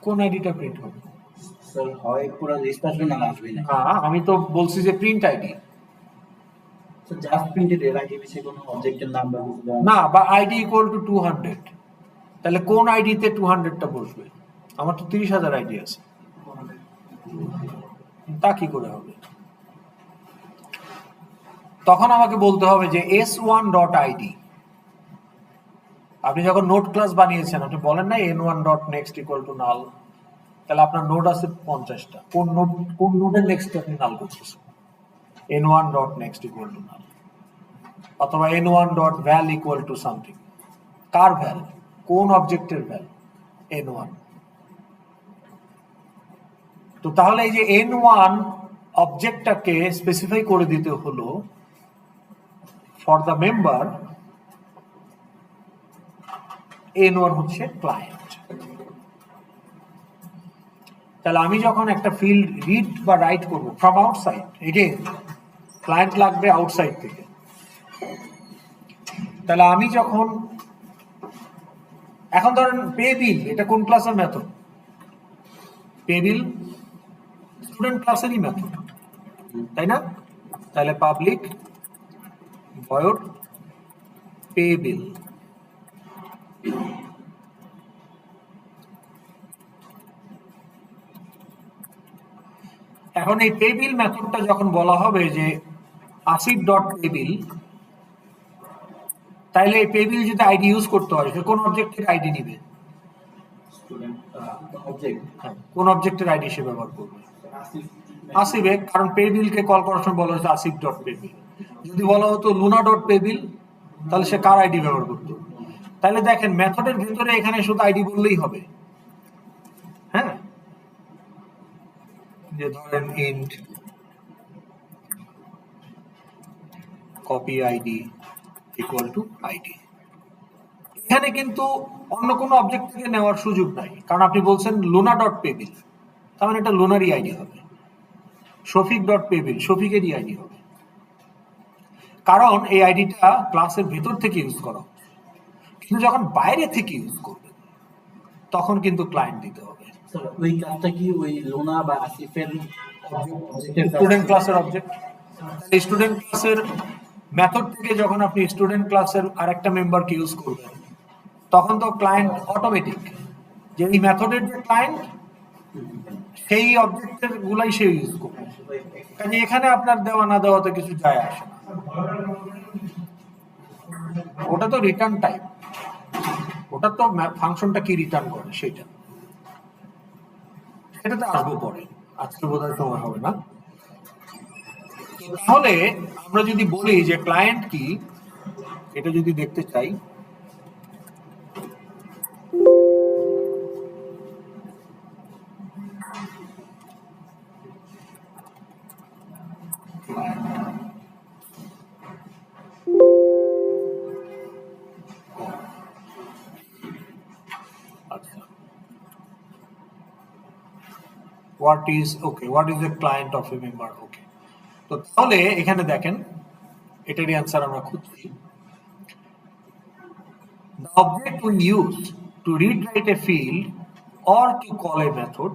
কোন আইডিটা প্রিন্ট হবে? স্যার হয় পুরো লিস্ট আসবে না আসবে না। আমি তো বলছি যে print ID, sir just printed এর আগে বেশি কোনো অবজেক্টের নাম বা কিছু দেওয়া না, বা আইডি ইকুয়াল টু 200। তাহলে কোন আইডিতে 200টা বসবে? আমার তো 30,000 আইডি আছে, তা কি করে হবে? তখন আমাকে বলতে হবে যে s1.id। আপনি যখন নোট ক্লাস বানিয়েছেন, আপনি বলেন না n1.next equal to null, তাহলে আপনার নোড আছে 50টা, কোন নোডের নেক্সট আপনি নাল করতেছেন? n1.next equal to null, অথবা n1.val equal to something। কার ভ্যাল? কোন অবজেক্টের ভ্যাল? n1। তো তাহলে এই যে n1 অবজেক্টটাকে স্পেসিফাই করে দিতে হলো ফর দ্য মেম্বার, n1 হচ্ছে ক্লায়েন্ট। তাহলে আমি যখন একটা ফিল্ড রিড বা রাইট করব ফ্রম আউটসাইড, এগেইন ক্লায়েন্ট লাগবে আউটসাইড থেকে। তাহলে আমি যখন এখন ধরেন পে বিল, এটা কোন ক্লাসের মেথড? পে বিল স্টুডেন্ট ক্লাসেরই মেথড, তাই না? তাহলে পাবলিক ভয়েড পে বিল। এখন এই পে বিল মেথডটা যখন বলা হবে যে আসিফ ডট পে বিল, তাহলে এই পে বিল যদি আইডি ইউজ করতে হয়, সে কোন অবজেক্টের আইডি নিবে? স্টুডেন্ট অবজেক্ট কোন অবজেক্টের আইডি সে ব্যবহার করবে? আসিফে, কারণ পে বিলকে কল করার সময় বলা হয়েছে আসিফ ডট পে বিল। যদি বলা হতো লুনা ডট পে বিল, তাহলে সে কার আইডি ব্যবহার করতো? তাহলে দেখেন মেথডের ভিতরে এখানে শুধু আইডি বললেই হবে। হ্যাঁ, যে ধরেন int copy ID equal to ID. এখানে কিন্তু অন্য কোনো অবজেক্ট থেকে নেওয়ার সুযোগ নাই, কারণ আপনি বলছেন লুনা ডট পে বিল, তার মানে এটা লুনারই আইডি হবে। শফিক ডট পে বিল, শফিকেরই আইডি হবে, কারণ এই আইডিটা ক্লাসের ভেতর থেকে ইউজ করা হবে। কিন্তু যখন বাইরে থেকে ইউজ করবে, তখন কিন্তু ক্লায়েন্ট দিতে হবে। স্যার ওই কাজটা কি ওই লোনা বা আসিফের স্টুডেন্ট ক্লাসের অবজেক্ট, স্টুডেন্ট ক্লাসের মেথড থেকে যখন আপনি স্টুডেন্ট ক্লাসের আরেকটা মেম্বারকে ইউজ করবেন, তখন তো ক্লায়েন্ট অটোমেটিক, যে এই মেথডের যে ক্লায়েন্ট, সেই অবজেক্টের গুলাই সে ইউজ করবে। কাজে এখানে আপনার দেওয়া না দেওয়াতে কিছু যায় আসে না। ওটা তো রিটার্ন টাইপ, ওটা তো ফাংশনটা কি রিটার্ন করে সেটা, সেটাতে আসবো পরে, আজকে বোধহয় সময় হবে না। তাহলে আমরা যদি বলি যে ক্লায়েন্ট কি, এটা যদি দেখতে চাই, what is the client of a member? ওকে, তো তাহলে এখানে দেখেন এটারই অ্যান্সার আমরা খুঁজছি। The object we use to read write a field or to call a method,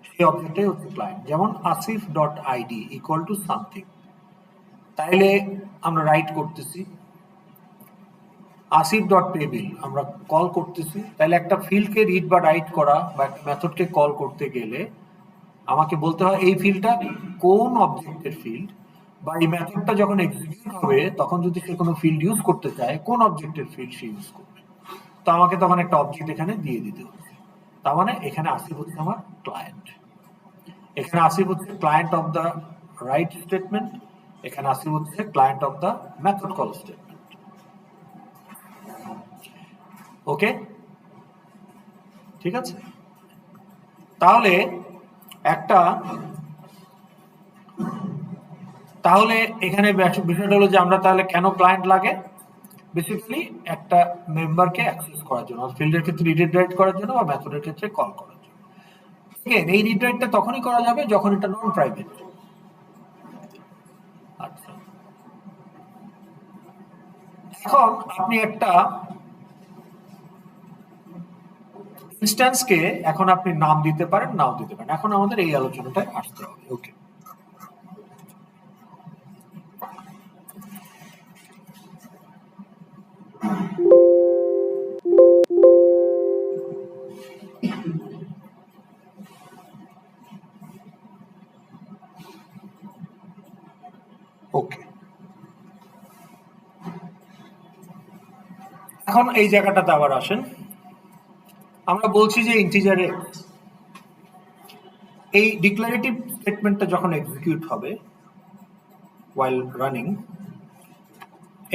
সেই অবজেক্টটাই হচ্ছে ক্লায়েন্ট। যেমন Asif dot ID equal to something, তাইলে আমরা রাইট করতেছি। আসিফ ডট পে বিল আমরা কল করতেছি। তাহলে একটা ফিল্ডকে রিড বা রাইট করা বা একটা মেথডকে কল করতে গেলে আমাকে বলতে হয় এই ফিল্ডটা কোন অবজেক্টের ফিল্ড বা এই মেথডটা যখন এক্সিকিউট হবে তখন যদি সে কোনো ফিল্ড ইউজ করতে চায়, কোন অবজেক্টের ফিল্ড সে ইউজ করবে, তো আমাকে তখন একটা অবজেক্ট এখানে দিয়ে দিতে হবে। তার মানে এখানে আসিফ হচ্ছে আমার ক্লায়েন্ট, এখানে আসিফ হচ্ছে client of the write statement, এখানে আসিফ হচ্ছে client of the method call statement. Okay, ঠিক আছে। তাহলে একটা তাহলে এখানে বিষয়টা হলো যে আমরা তাহলে কেন ক্লায়েন্ট লাগে, বেসিক্যালি একটা মেম্বারকে অ্যাক্সেস করার জন্য, ফিল্ডের ক্ষেত্রে রিড করার জন্য বা মেথডের ক্ষেত্রে কল করার জন্য। এই রিড রাইটটা তখনই করা যাবে যখন এটা নন প্রাইভেট। আচ্ছা, এখন আপনি একটা ইনস্ট্যান্সকে এখন আপনি নাম দিতে পারেন, নাও দিতে পারেন। এখন আমাদের এই আলোচনাটায় আসতে হবে। ওকে, ওকে, এখন এই জায়গাটাতে আবার আসেন। আমরা বলছি যে ইন্টিজারে এই ডিক্লারেটিভ স্টেটমেন্টটা যখন এক্সিকিউট হবে while running,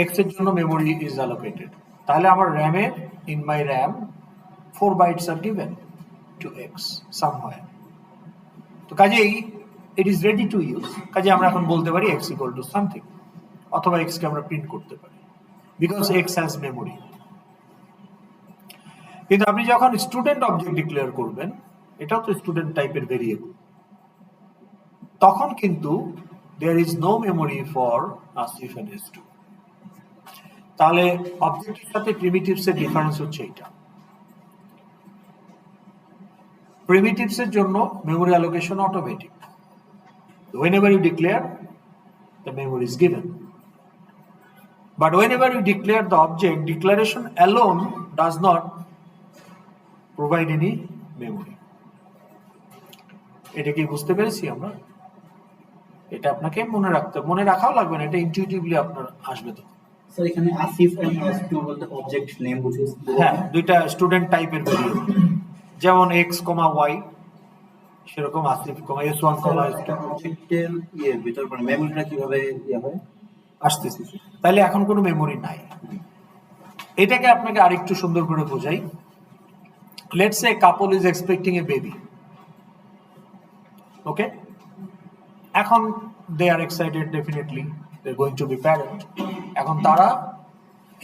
x এর জন্য মেমোরি ইজ অ্যালোকেটেড। তাহলে আমার র্যামে in my RAM 4 bytes are given to x somewhere। তো কাজেই it is ready to use. কাজে আমরা এখন বলতে পারি x ইকুয়াল টু সামথিং, অথবা x কে আমরা প্রিন্ট করতে পারি, বিকজ x হ্যাজ মেমোরি। কিন্তু আপনি যখন স্টুডেন্ট অবজেক্ট ডিক্লেয়ার করবেন, এটাও তো স্টুডেন্ট টাইপের ভেরিয়েবল, তখন কিন্তু there is no memory for Asif and s2। তাহলে অবজেক্টের সাথে প্রিমিটিভস এর ডিফারেন্স হচ্ছে এটা। প্রিমিটিভস এর জন্য memory allocation automatic, whenever you declare the memory is given, but whenever you declare the object, declaration alone does not provide any memory। এটা কি বুঝতে পেরেছি আমরা? এটা আপনাকে মনে রাখাও লাগবে না, এটা ইনটিউটিভলি আপনার আসবে। তো স্যার এখানে আসিফ এন্ড s2 বলতে অবজেক্ট নেম বুঝিয়েছে। হ্যাঁ, দুইটা স্টুডেন্ট টাইপের ভেরিয়েবল, যেমন x, y, সেরকম আসিফ, s1, s2। অবজেক্টের ভিতর মানে মেমোরিটা কিভাবে হয় আসতেছি। তাহলে এখন কোনো মেমোরি নাই। এটাকে আপনাকে আরেকটু সুন্দর করে বোঝাই। Let's say couple is expecting a baby. Okay, এখন they are excited, definitely they going to be parent. এখন তারা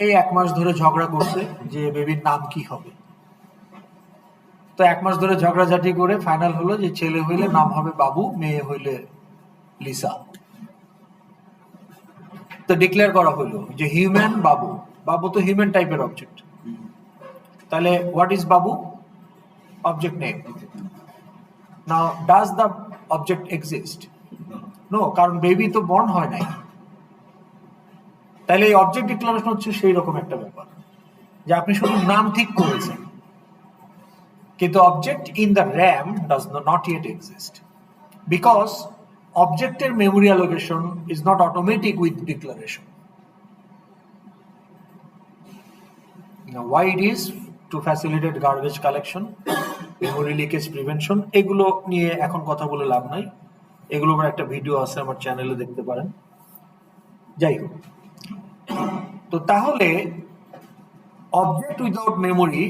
এই 1 মাস ধরে ঝগড়া করছে যে বেবির নাম কি হবে। তো 1 মাস ধরে ঝগড়াঝাটি করে ফাইনাল হলো যে ছেলে হইলে নাম হবে বাবু, মেয়ে হইলে লিসা। তো ডিক্লেয়ার করা হলো যে হিউম্যান বাবু। বাবু তো হিউম্যান টাইপের অবজেক্ট, তাহলে what is Babu? Object name. Now does the object exist? No, কারণ বেবি তো বর্ন হয় নাই। তাহলে এই অবজেক্ট ডিক্লারেশন হচ্ছে সেই রকম একটা ব্যাপার যে আপনি শুধু নাম ঠিক করেছেন, কিন্তু object in the RAM does not yet exist, because অবজেক্টের memory allocation is not automatic with declaration. Why it is? To facilitate garbage collection, memory leakage prevention। এগুলো নিয়ে এখন কথা বলে লাভ নাই, এগুলোর উপর একটা ভিডিও আছে আমার চ্যানেলে, দেখতে পারেন। যাই হোক, তো তাহলে object without memory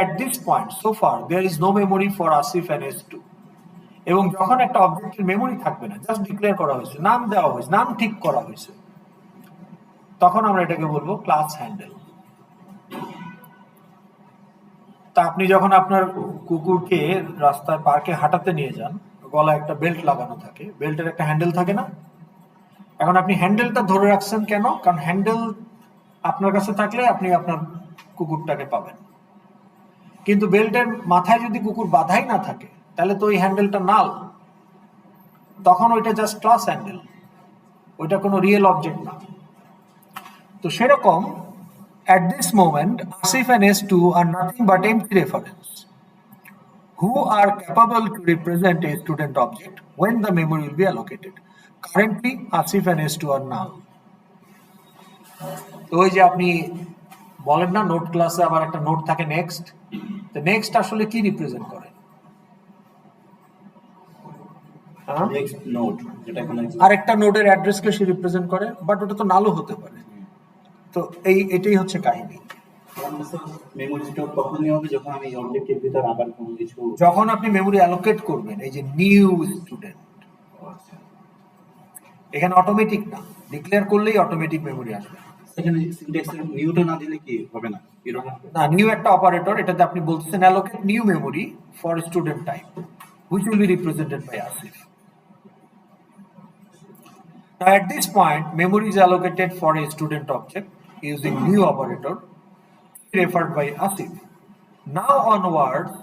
at this point so far there is no memory for Asif and s2। এবং যখন একটা অবজেক্টের মেমোরি থাকবে না, জাস্ট ডিক্লেয়ার করা হয়েছে, নাম দেওয়া হয়েছে, নাম ঠিক করা হয়েছে, তখন আমরা এটাকে বলবো ক্লাস হ্যান্ডেল। তা আপনি যখন আপনার কুকুরকে রাস্তায় পার্কে হাঁটাতে নিয়ে যান, গলায় একটা বেল্ট লাগানো থাকে, বেল্টের একটা হ্যান্ডেল থাকে না? এখন আপনি হ্যান্ডেলটা ধরে রাখছেন কেন? কারণ হ্যান্ডেল আপনার কাছে থাকলে আপনি আপনার কুকুরটাকে পাবেন। কিন্তু বেল্টের মাথায় যদি কুকুর বাঁধাই না থাকে, তাহলে তো ওই হ্যান্ডেলটা নাল, তখন ওইটা জাস্ট ক্লাস হ্যান্ডেল, ওইটা কোনো রিয়েল অবজেক্ট না। তো সেরকম at this moment Asif and s2 are nothing but empty reference who are capable to represent a student object when the memory will be allocated. Currently, Asif and S2 are null. তো ওই যে আপনি বলেন না note ক্লাসে আবার একটা note থাকে নেক্সট, তো নেক্সট আসলে কি রিপ্রেজেন্ট করে? নেক্সট নোড যেটা এখানে আরেকটা নোডের অ্যাড্রেসকে সে রিপ্রেজেন্ট করে, বাট ওটা তো নালও হতে পারে। তো এটাই হচ্ছে কাহিনী। মেমোরি স্টোর কখনই হবে যখন আমি অবজেক্টের ভিতর আবার কোনো কিছু যখন আপনি মেমোরি অ্যালোকেট করবেন, এই যে নিউ স্টুডেন্ট, এখানে অটোমেটিক না, ডিক্লেয়ার করলেই অটোমেটিক মেমোরি আসবে। সেখানে সিনট্যাক্সের নিউটা না দিলে কি হবে না, এরকম না, নিউ একটা অপারেটর, এটাতে আপনি বলতেছেন allocate new memory for student type which will be represented by Asif. Now at this point, memory is allocated for a student object using new operator referred by Asif. Now onwards,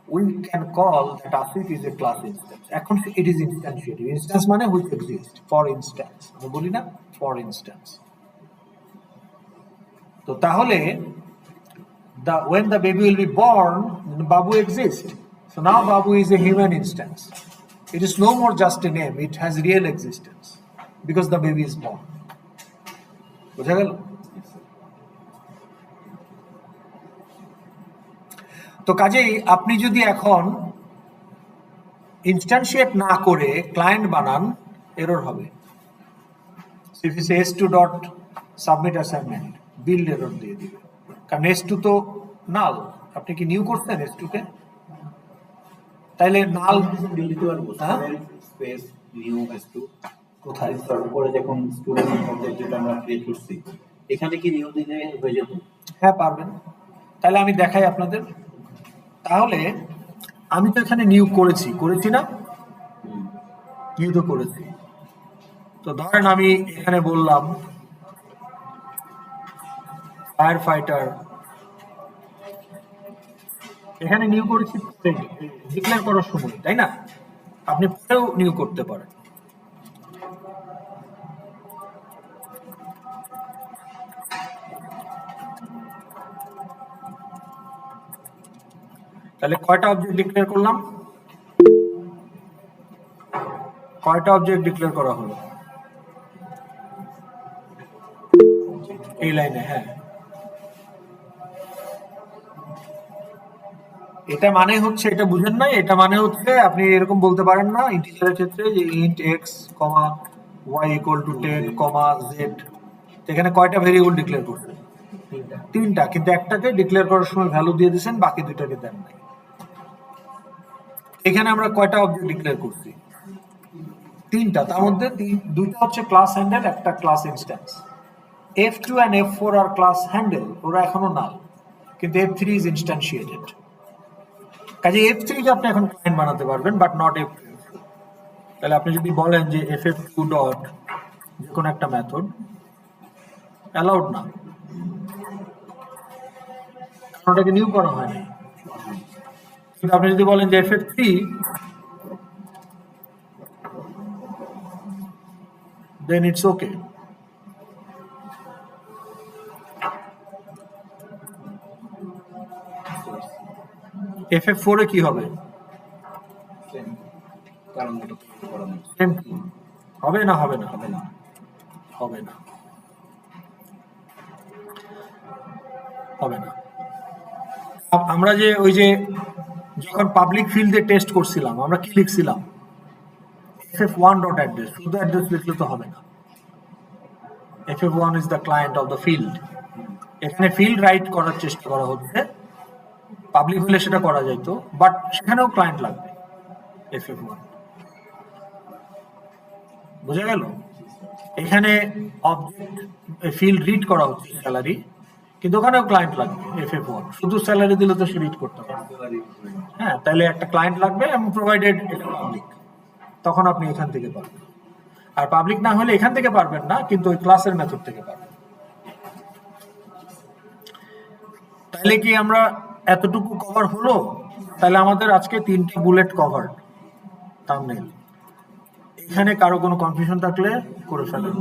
we can call that Asif is a class instance. এখন it is instantiated. Instance মানে which exists. For instance, আমরা বলি না for instance. তো তাহলে when the baby will be born, Babu exists. So now Babu is a human instance. It is no more just a name, it has real existence because the baby is born. বুঝা গেল? তো কাজেই আপনি যদি এখন ইনস্ট্যান্সিয়েট না করে client বানান, এরর হবে। if you say s2 dot submit assignment, build error দিয়ে দিবে, কারণ s2 তো নাল। আপনি কি নিউ করছেন s2 কে? তাইলে নাল ডিউ দিতে পারবো স্পেস নিউ s2 কোথায়? উপরে যখন স্টুডেন্ট অবজেক্ট যেটা আমরা ক্রিয়েট করছি এখানে কি নিউ দিলে হয়ে যাবে? হ্যাঁ পারবেন। তাহলে আমি দেখাই আপনাদের। তাহলে আমি তো এখানে নিউ করেছি না? নিউ তো করেছি। তো ধরেন আমি এখানে বললাম ফায়ার ফাইটার, এখানে নিউ করেছি ডিক্লেয়ার করার সময়, তাই না? আপনি পরেও নিউ করতে পারেন। তাহলে কয়টা অবজেক্ট ডিক্লেয়ার করলাম? কয়টা অবজেক্ট ডিক্লেয়ার করা হলো এই লাইনে? হ্যাঁ, এটা মানে হচ্ছে, এটা বুঝেন নাই, এটা মানে হচ্ছে আপনি এরকম বলতে পারেন না ইন্টিজারের ক্ষেত্রে যে int x comma y equal to 10 comma z. এখানে কয়টা ভেরিয়েবল ডিক্লেয়ার করছেন? তিনটা, কিন্তু একটাকে ডিক্লেয়ার করার সময় ভ্যালু দিয়ে দিয়েছেন, বাকি দুইটাকে দেন নাই। এখানে আমরা কয়টা অবজেক্ট ডিক্লেয়ার করছি? তিনটা, তার মধ্যে দুইটা হচ্ছে ক্লাস হ্যান্ডেল, একটা class instance. f2 and f4 আর ক্লাস হ্যান্ডেল, ওরা এখনো নাল, কিন্তু f3 ইজ ইনস্ট্যান্সিয়েটেড। কাজে f3 কে আপনি এখন ক্লায়েন্ট বানাতে পারবেন, বাট নট f2। তাহলে আপনি যদি বলেন যে ff2 ডট যে কোনো একটা মেথড, অ্যালাউড না, কারণ ওটাকে নিউ করা হয়নি। কিন্তু আপনি যদি বলেন যে ff3 then it's okay. ff4 এ কি হবে? কারণ এটা তো করা নেই। সেম কি হবে না? হবে না, হবে না, হবে না, হবে না। আমরা যে ওই যে যখন পাবলিক ফিল্ডে টেস্ট করছিলাম, আমরা কি লিখছিলাম? ff1 ডট অ্যাড্রেস, শুধু অ্যাড্রেস লিখলে তো হবে না। ff1 is the client of the field. এখানে ফিল্ড রাইট করার চেষ্টা করা হচ্ছে, পাবলিক হলে সেটা করা যাইতো, বাট সেখানেও ক্লায়েন্ট লাগবে ff1। বুঝা গেল? এখানে অবজেক্ট ফিল্ড রিড করা হচ্ছে স্যালারি, কিন্তু ওখানেও ক্লায়েন্ট লাগবে ff1। শুধু স্যালারি দিলে তো সে রিড করতে পারে। হ্যাঁ, তাহলে একটা ক্লায়েন্ট লাগবে এবং প্রোভাইডেড এটা পাবলিক, তখন আপনি এখান থেকে পারবেন। আর পাবলিক না হলে এখান থেকে পারবেন না, কিন্তু ওই ক্লাসের মেথড থেকে পারবেন। তাহলে কি আমরা এতটুকু কভার হলো? তাহলে আমাদের আজকে 3টা বুলেট কভার থাম্বনেইল। এখানে কারো কোনো কনফিউশন থাকলে করে ফেলেন।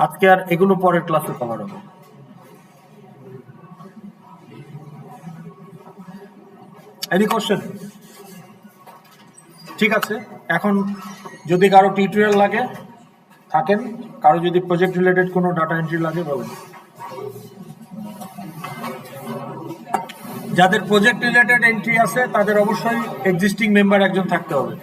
আজকে আর এগুলো পরের ক্লাসে কভার হবে। Any question? ঠিক আছে, এখন যদি কারো টিউটোরিয়াল লাগে থাকেন, কারো যদি প্রজেক্ট রিলেটেড কোনো ডাটা এন্ট্রি লাগে বলেন। যাদের প্রজেক্ট রিলেটেড এন্ট্রি আছে তাদের অবশ্যই এক্সিস্টিং মেম্বার একজন থাকতে হবে।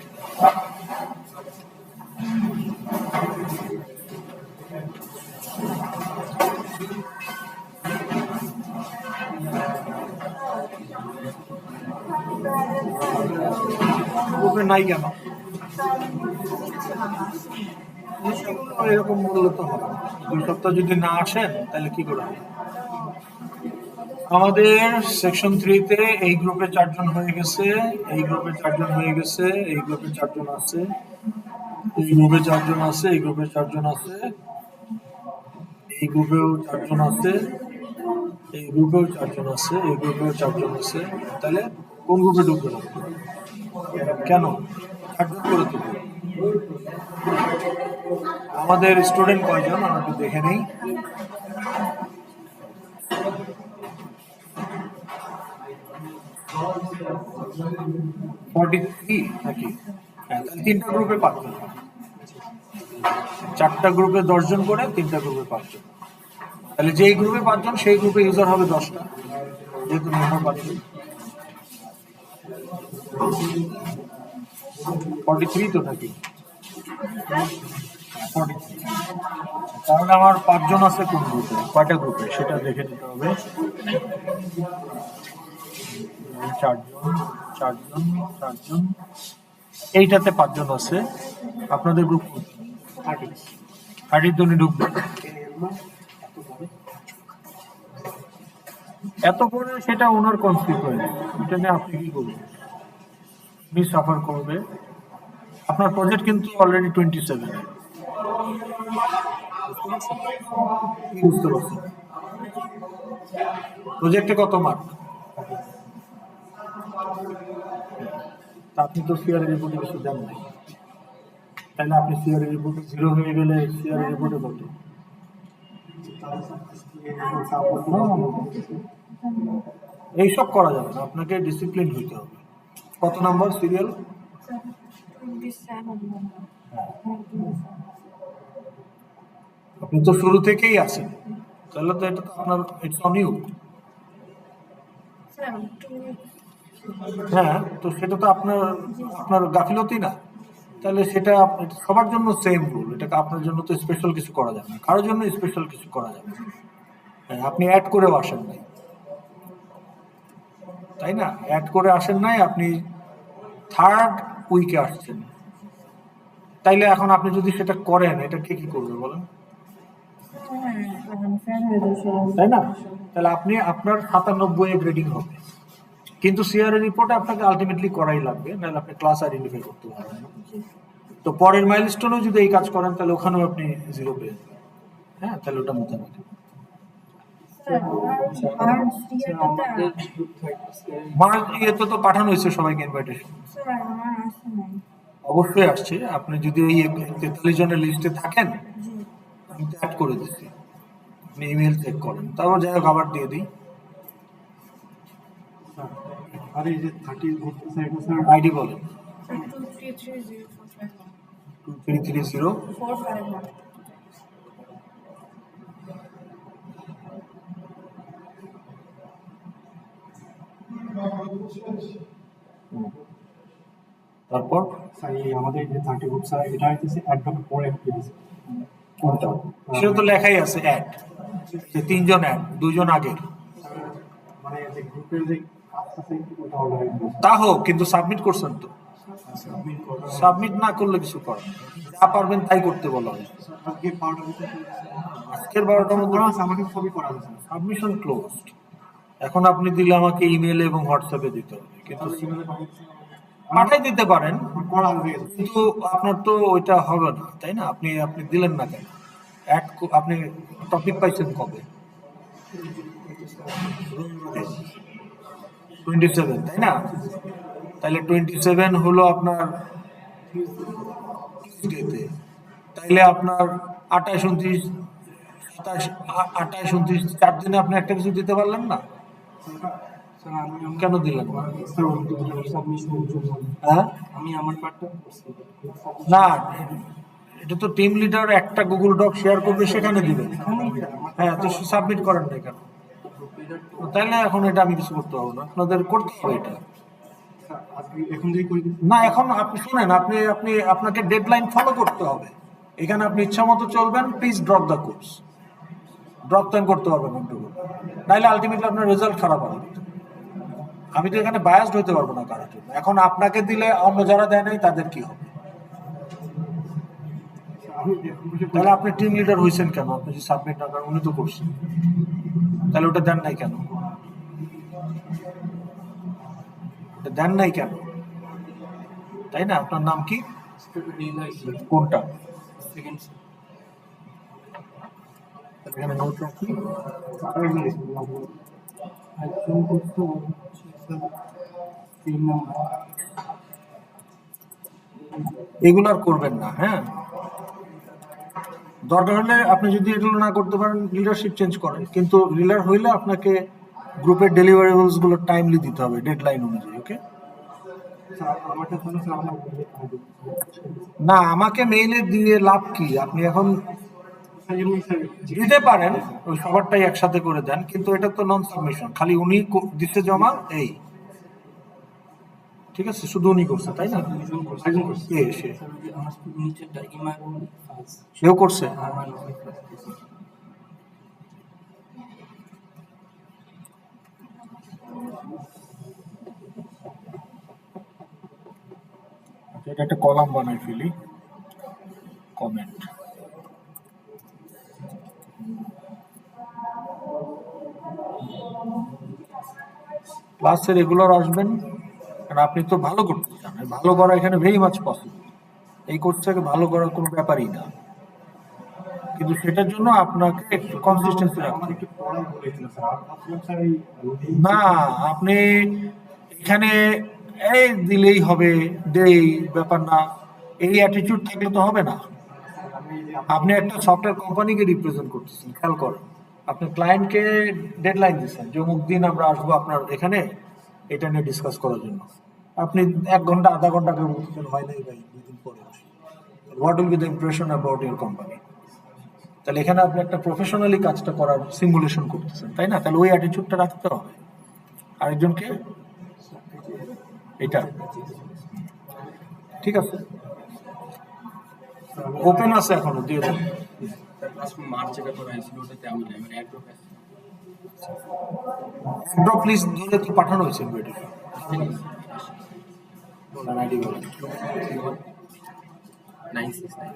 নাই কেন? এরকম বললে তো হবে, 2 সপ্তাহ যদি না আসেন তাহলে কি করে হবে? আমাদের সেকশন 3-তে এই গ্রুপে 4 জন হয়ে গেছে, এই গ্রুপে 4 জন হয়ে গেছে, এই গ্রুপে 4 জন আছে, এই গ্রুপে 4 জন আছে, এই গ্রুপে 4 জন আছে, এই গ্রুপেও 4 জন আছে, এই গ্রুপেও 4 জন আছে, এই গ্রুপেও 4 জন আছে। তাহলে কোন গ্রুপে ঢুকবে না? কেন 4 জন করে তো? আমাদের স্টুডেন্ট কয়জন আমরা একটু দেখে নেই। নাকি? হ্যাঁ, 3টা গ্রুপে 5 জন, 4টা গ্রুপে 10 জন করে, 3টা গ্রুপে 5 জন। তাহলে যেই গ্রুপে 5 জন সেই গ্রুপে ইউজার হবে 10টা, যেহেতু মেম্বার 5 জন। 43 তো নাকি? 43। তাহলে আমার 5 জন আছে কোন গ্রুপে, কয়টা গ্রুপে সেটা দেখে নিতে হবে। 4 জন, 4 জন, 4 জন, এইটাতে 5 জন আছে। আপনাদের গ্রুপ 30 জনই ঢুকবে। এত করে সেটা ওনার কনসিকুয়েন্স, এটা নিয়ে আপনি কি করবেন? উনি সাফার করবে। আপনার প্রজেক্ট কিন্তু অলরেডি 27। বুঝতে পারছেন? প্রজেক্টে কত মার্ক? আপনি তো সিআরএ রিপোর্টে কিছু দেন নাই, তাহলে আপনি সিআরএ রিপোর্টে 0 হয়ে গেলে সিআরএ রিপোর্টে কত? এইসব করা যাবে না, আপনাকে ডিসিপ্লিন হইতে হবে। কত নাম্বার সিরিয়াল? আপনি তো শুরু থেকেই আছেন, তাহলে তো এটা তো আপনার ইটস অন ইউ। হ্যাঁ, তো সেটা তো আপনার আপনার গাফিলতি না। তাহলে সেটা সবার জন্য সেম রুল, এটাকে আপনার জন্য তো স্পেশাল কিছু করা যাবে না, কারোর জন্য স্পেশাল কিছু করা যাবে না। হ্যাঁ, আপনি অ্যাড করেও আসেন নাই, তাই না? অ্যাড করে আসেন নাই, আপনি 3rd উইকে আসছেন। তাইলে এখন আপনি যদি সেটা করেন, এটা কে কি করবে বলেন? তাই না? তাহলে আপনি আপনার 97 গ্রেডিং হবে, কিন্তু সিআরএ রিপোর্টে আপনাকে আলটিমেটলি করাই লাগবে, নাহলে আপনি ক্লাস আইডেন্টিফাই করতে পারবেন না। তো পরের মাইলস্টোনেও যদি এই কাজ করেন তাহলে ওখানেও আপনি 0 পেয়ে যাবেন। হ্যাঁ, তাহলে ওটা মতো না। মার্চ ইয়েতে তো পাঠানো হয়েছে সবাইকে ইনভাইটেশন। অবশ্যই আসছে। আপনি যদি ওই 43 জনের লিস্টে থাকেন, আমি তো অ্যাড করে দিচ্ছি, আপনি ইমেল চেক করেন। তারপর যাই হোক আবার দিয়ে দিই। আর এই যে 30 ঘুরতে সাইডে স্যার আইডি বলেন। 2330 তারপর স্যার এই আমাদের যে 30 গ্রুপ স্যার এটা হইতেছে অ্যাডভোকেট পরে দিয়েছে কোনটা? সেটা তো লেখাই আছে অ্যাড, যে 3 জন অ্যাড, 2 জন আগের। মানে যে গ্রুপের যে কাজটা সেই ওটা হলো তা হোক, কিন্তু সাবমিট করছেন তো। সাবমিট না করলে কিছু করেন, যা পারবেন তাই করতে বলা হয়। আজকে 12টা ভিতরে আজকের 12টার মধ্যে আমাকে সবই করা আছে সাবমিশন ক্লোজড। এখন আপনি দিলে আমাকে ইমেলে এবং হোয়াটসঅ্যাপে দিতে হবে, কিন্তু পাঠাই দিতে পারেন, করা হয়ে গেছে কিন্তু আপনার তো ওইটা হবে না, তাই না? আপনি আপনি দিলেন না কেন? আপনি টপিক পাইছেন কবে? 27, তাই না? তাহলে 27 হলো আপনার টিউসডেতে, তাইলে আপনার 28, 29, 27, 28, 29, 4 দিনে আপনি একটা কিছু দিতে পারলেন না। কেন দিলেন না? স্যার ওটা সাবমিশনের জন্য হ্যাঁ আমি আমার পার্টটা করছি না, এটা তো টিম লিডার একটা গুগল ডক শেয়ার করবে, সেখানে দিবেন। হ্যাঁ, তো সাবমিট করেন না কেন? তাইলে এখন এটা আমি কিছু করতে পারবো না, আপনাদের করতে হবে এটা। স্যার আজকে এখন থেকে করে দিচ্ছি না, এখন আপনি শুনেন, আপনি আপনি আপনাকে ডেডলাইন ফলো করতে হবে। এখানে আপনি ইচ্ছা মতো চলবেন, please drop the course. Drop তো করতে পারবেন না, নাইলে আলটিমেটলি আপনার রেজাল্ট খারাপ হবে। আমি তো এখানে বায়াসড হতে পারবো না কারোর জন্য। এখন আপনাকে দিলে অন্য যারা দেয় নাই তাদের কি হবে? আমি এখন বসে তাহলে আপনি টিম লিডার হয়েছেন কেন? আপনি যে সাবমিট না করেন, উনি তো করছেন, তাহলে ওটা দেন নাই কেন? ওটা দেন নাই কেন? তাই না? আপনার নাম কি? কোনটা? সেকেন্ড এখানে নোট রাখি। একজন করতে স্যার 3 নাম্বার এগুলো আর করবেন না, হ্যাঁ? দরকার হলে আপনি যদি এগুলো না করতে পারেন, লিডারশিপ চেঞ্জ করেন, কিন্তু লিডার হইলে আপনাকে গ্রুপের ডেলিভারেবলস গুলো টাইমলি দিতে হবে, ডেডলাইন অনুযায়ী। ওকে? স্যার আমাকে তাহলে স্যার আপনার না, আমাকে মেইলে দিয়ে লাভ কি? আপনি এখন স্যার এমনি স্যার দিতে পারেন, ওই সবারটাই একসাথে করে দেন, কিন্তু এটা তো নন সাবমিশন, খালি উনি দিতে জমা, এই ঠিক আছে, শুধু উনি করছে, তাই না? একজন করছে সে আমার নিচেরটা ইমারুল ফাজ সেও করছে। আমার এটা একটা কলাম বানাই ফেলি, কমেন্ট। ক্লাসে রেগুলার আসবেন, কারণ আপনি তো ভালো করতে চান। আর ভালো করা এখানে ভেরি মাচ পসিবল। এই কোর্সটাকে ভালো করার কোনো ব্যাপারই না, কিন্তু সেটার জন্য আপনাকে একটু কনসিস্টেন্সি রাখতে আমার হবে। একটু পড়াই হয়েছিল স্যার আপনার স্যার এই না, আপনি এখানে এই দিলেই হবে, দেই ব্যাপার না, এই অ্যাটিটিউড থাকলে তো হবে না। আপনি একটা সফটওয়্যার কোম্পানিকে রিপ্রেজেন্ট করতেছেন, খেয়াল করেন। আপনি ক্লায়েন্টকে ডেডলাইন দিচ্ছেন যে অমুক দিন আমরা আসবো আপনার এখানে এটা নিয়ে ডিসকাস করার জন্য। আপনি 1 ঘন্টা আধা ঘন্টা করে বলতেছেন হয় নাই ভাই, 2 দিন পরে আসি। What will be the impression about your company? তাহলে এখানে আপনি একটা প্রফেশনালি কাজটা করার সিমুলেশন করতেছেন, তাই না? তাহলে ওই অ্যাটিটিউডটা রাখতে হবে। আরেকজনকে এটা ঠিক আছে, ওপেন আছে এখনো, দিয়ে দেন। মার্চে করা হয়েছিল ওটাতে আমি নাই মানে অ্যাড্রপ আছে ড্রপ লিস্ট ধরে তো পাঠানো হয়েছে ইনভাইটেশন। আইডি বলেন। 969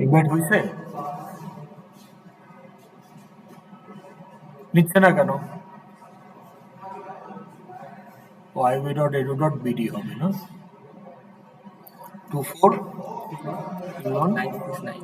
ইনভাইট হয়েছে? নিচ্ছে না কেন? yv.edu.bd হবে না? 24 969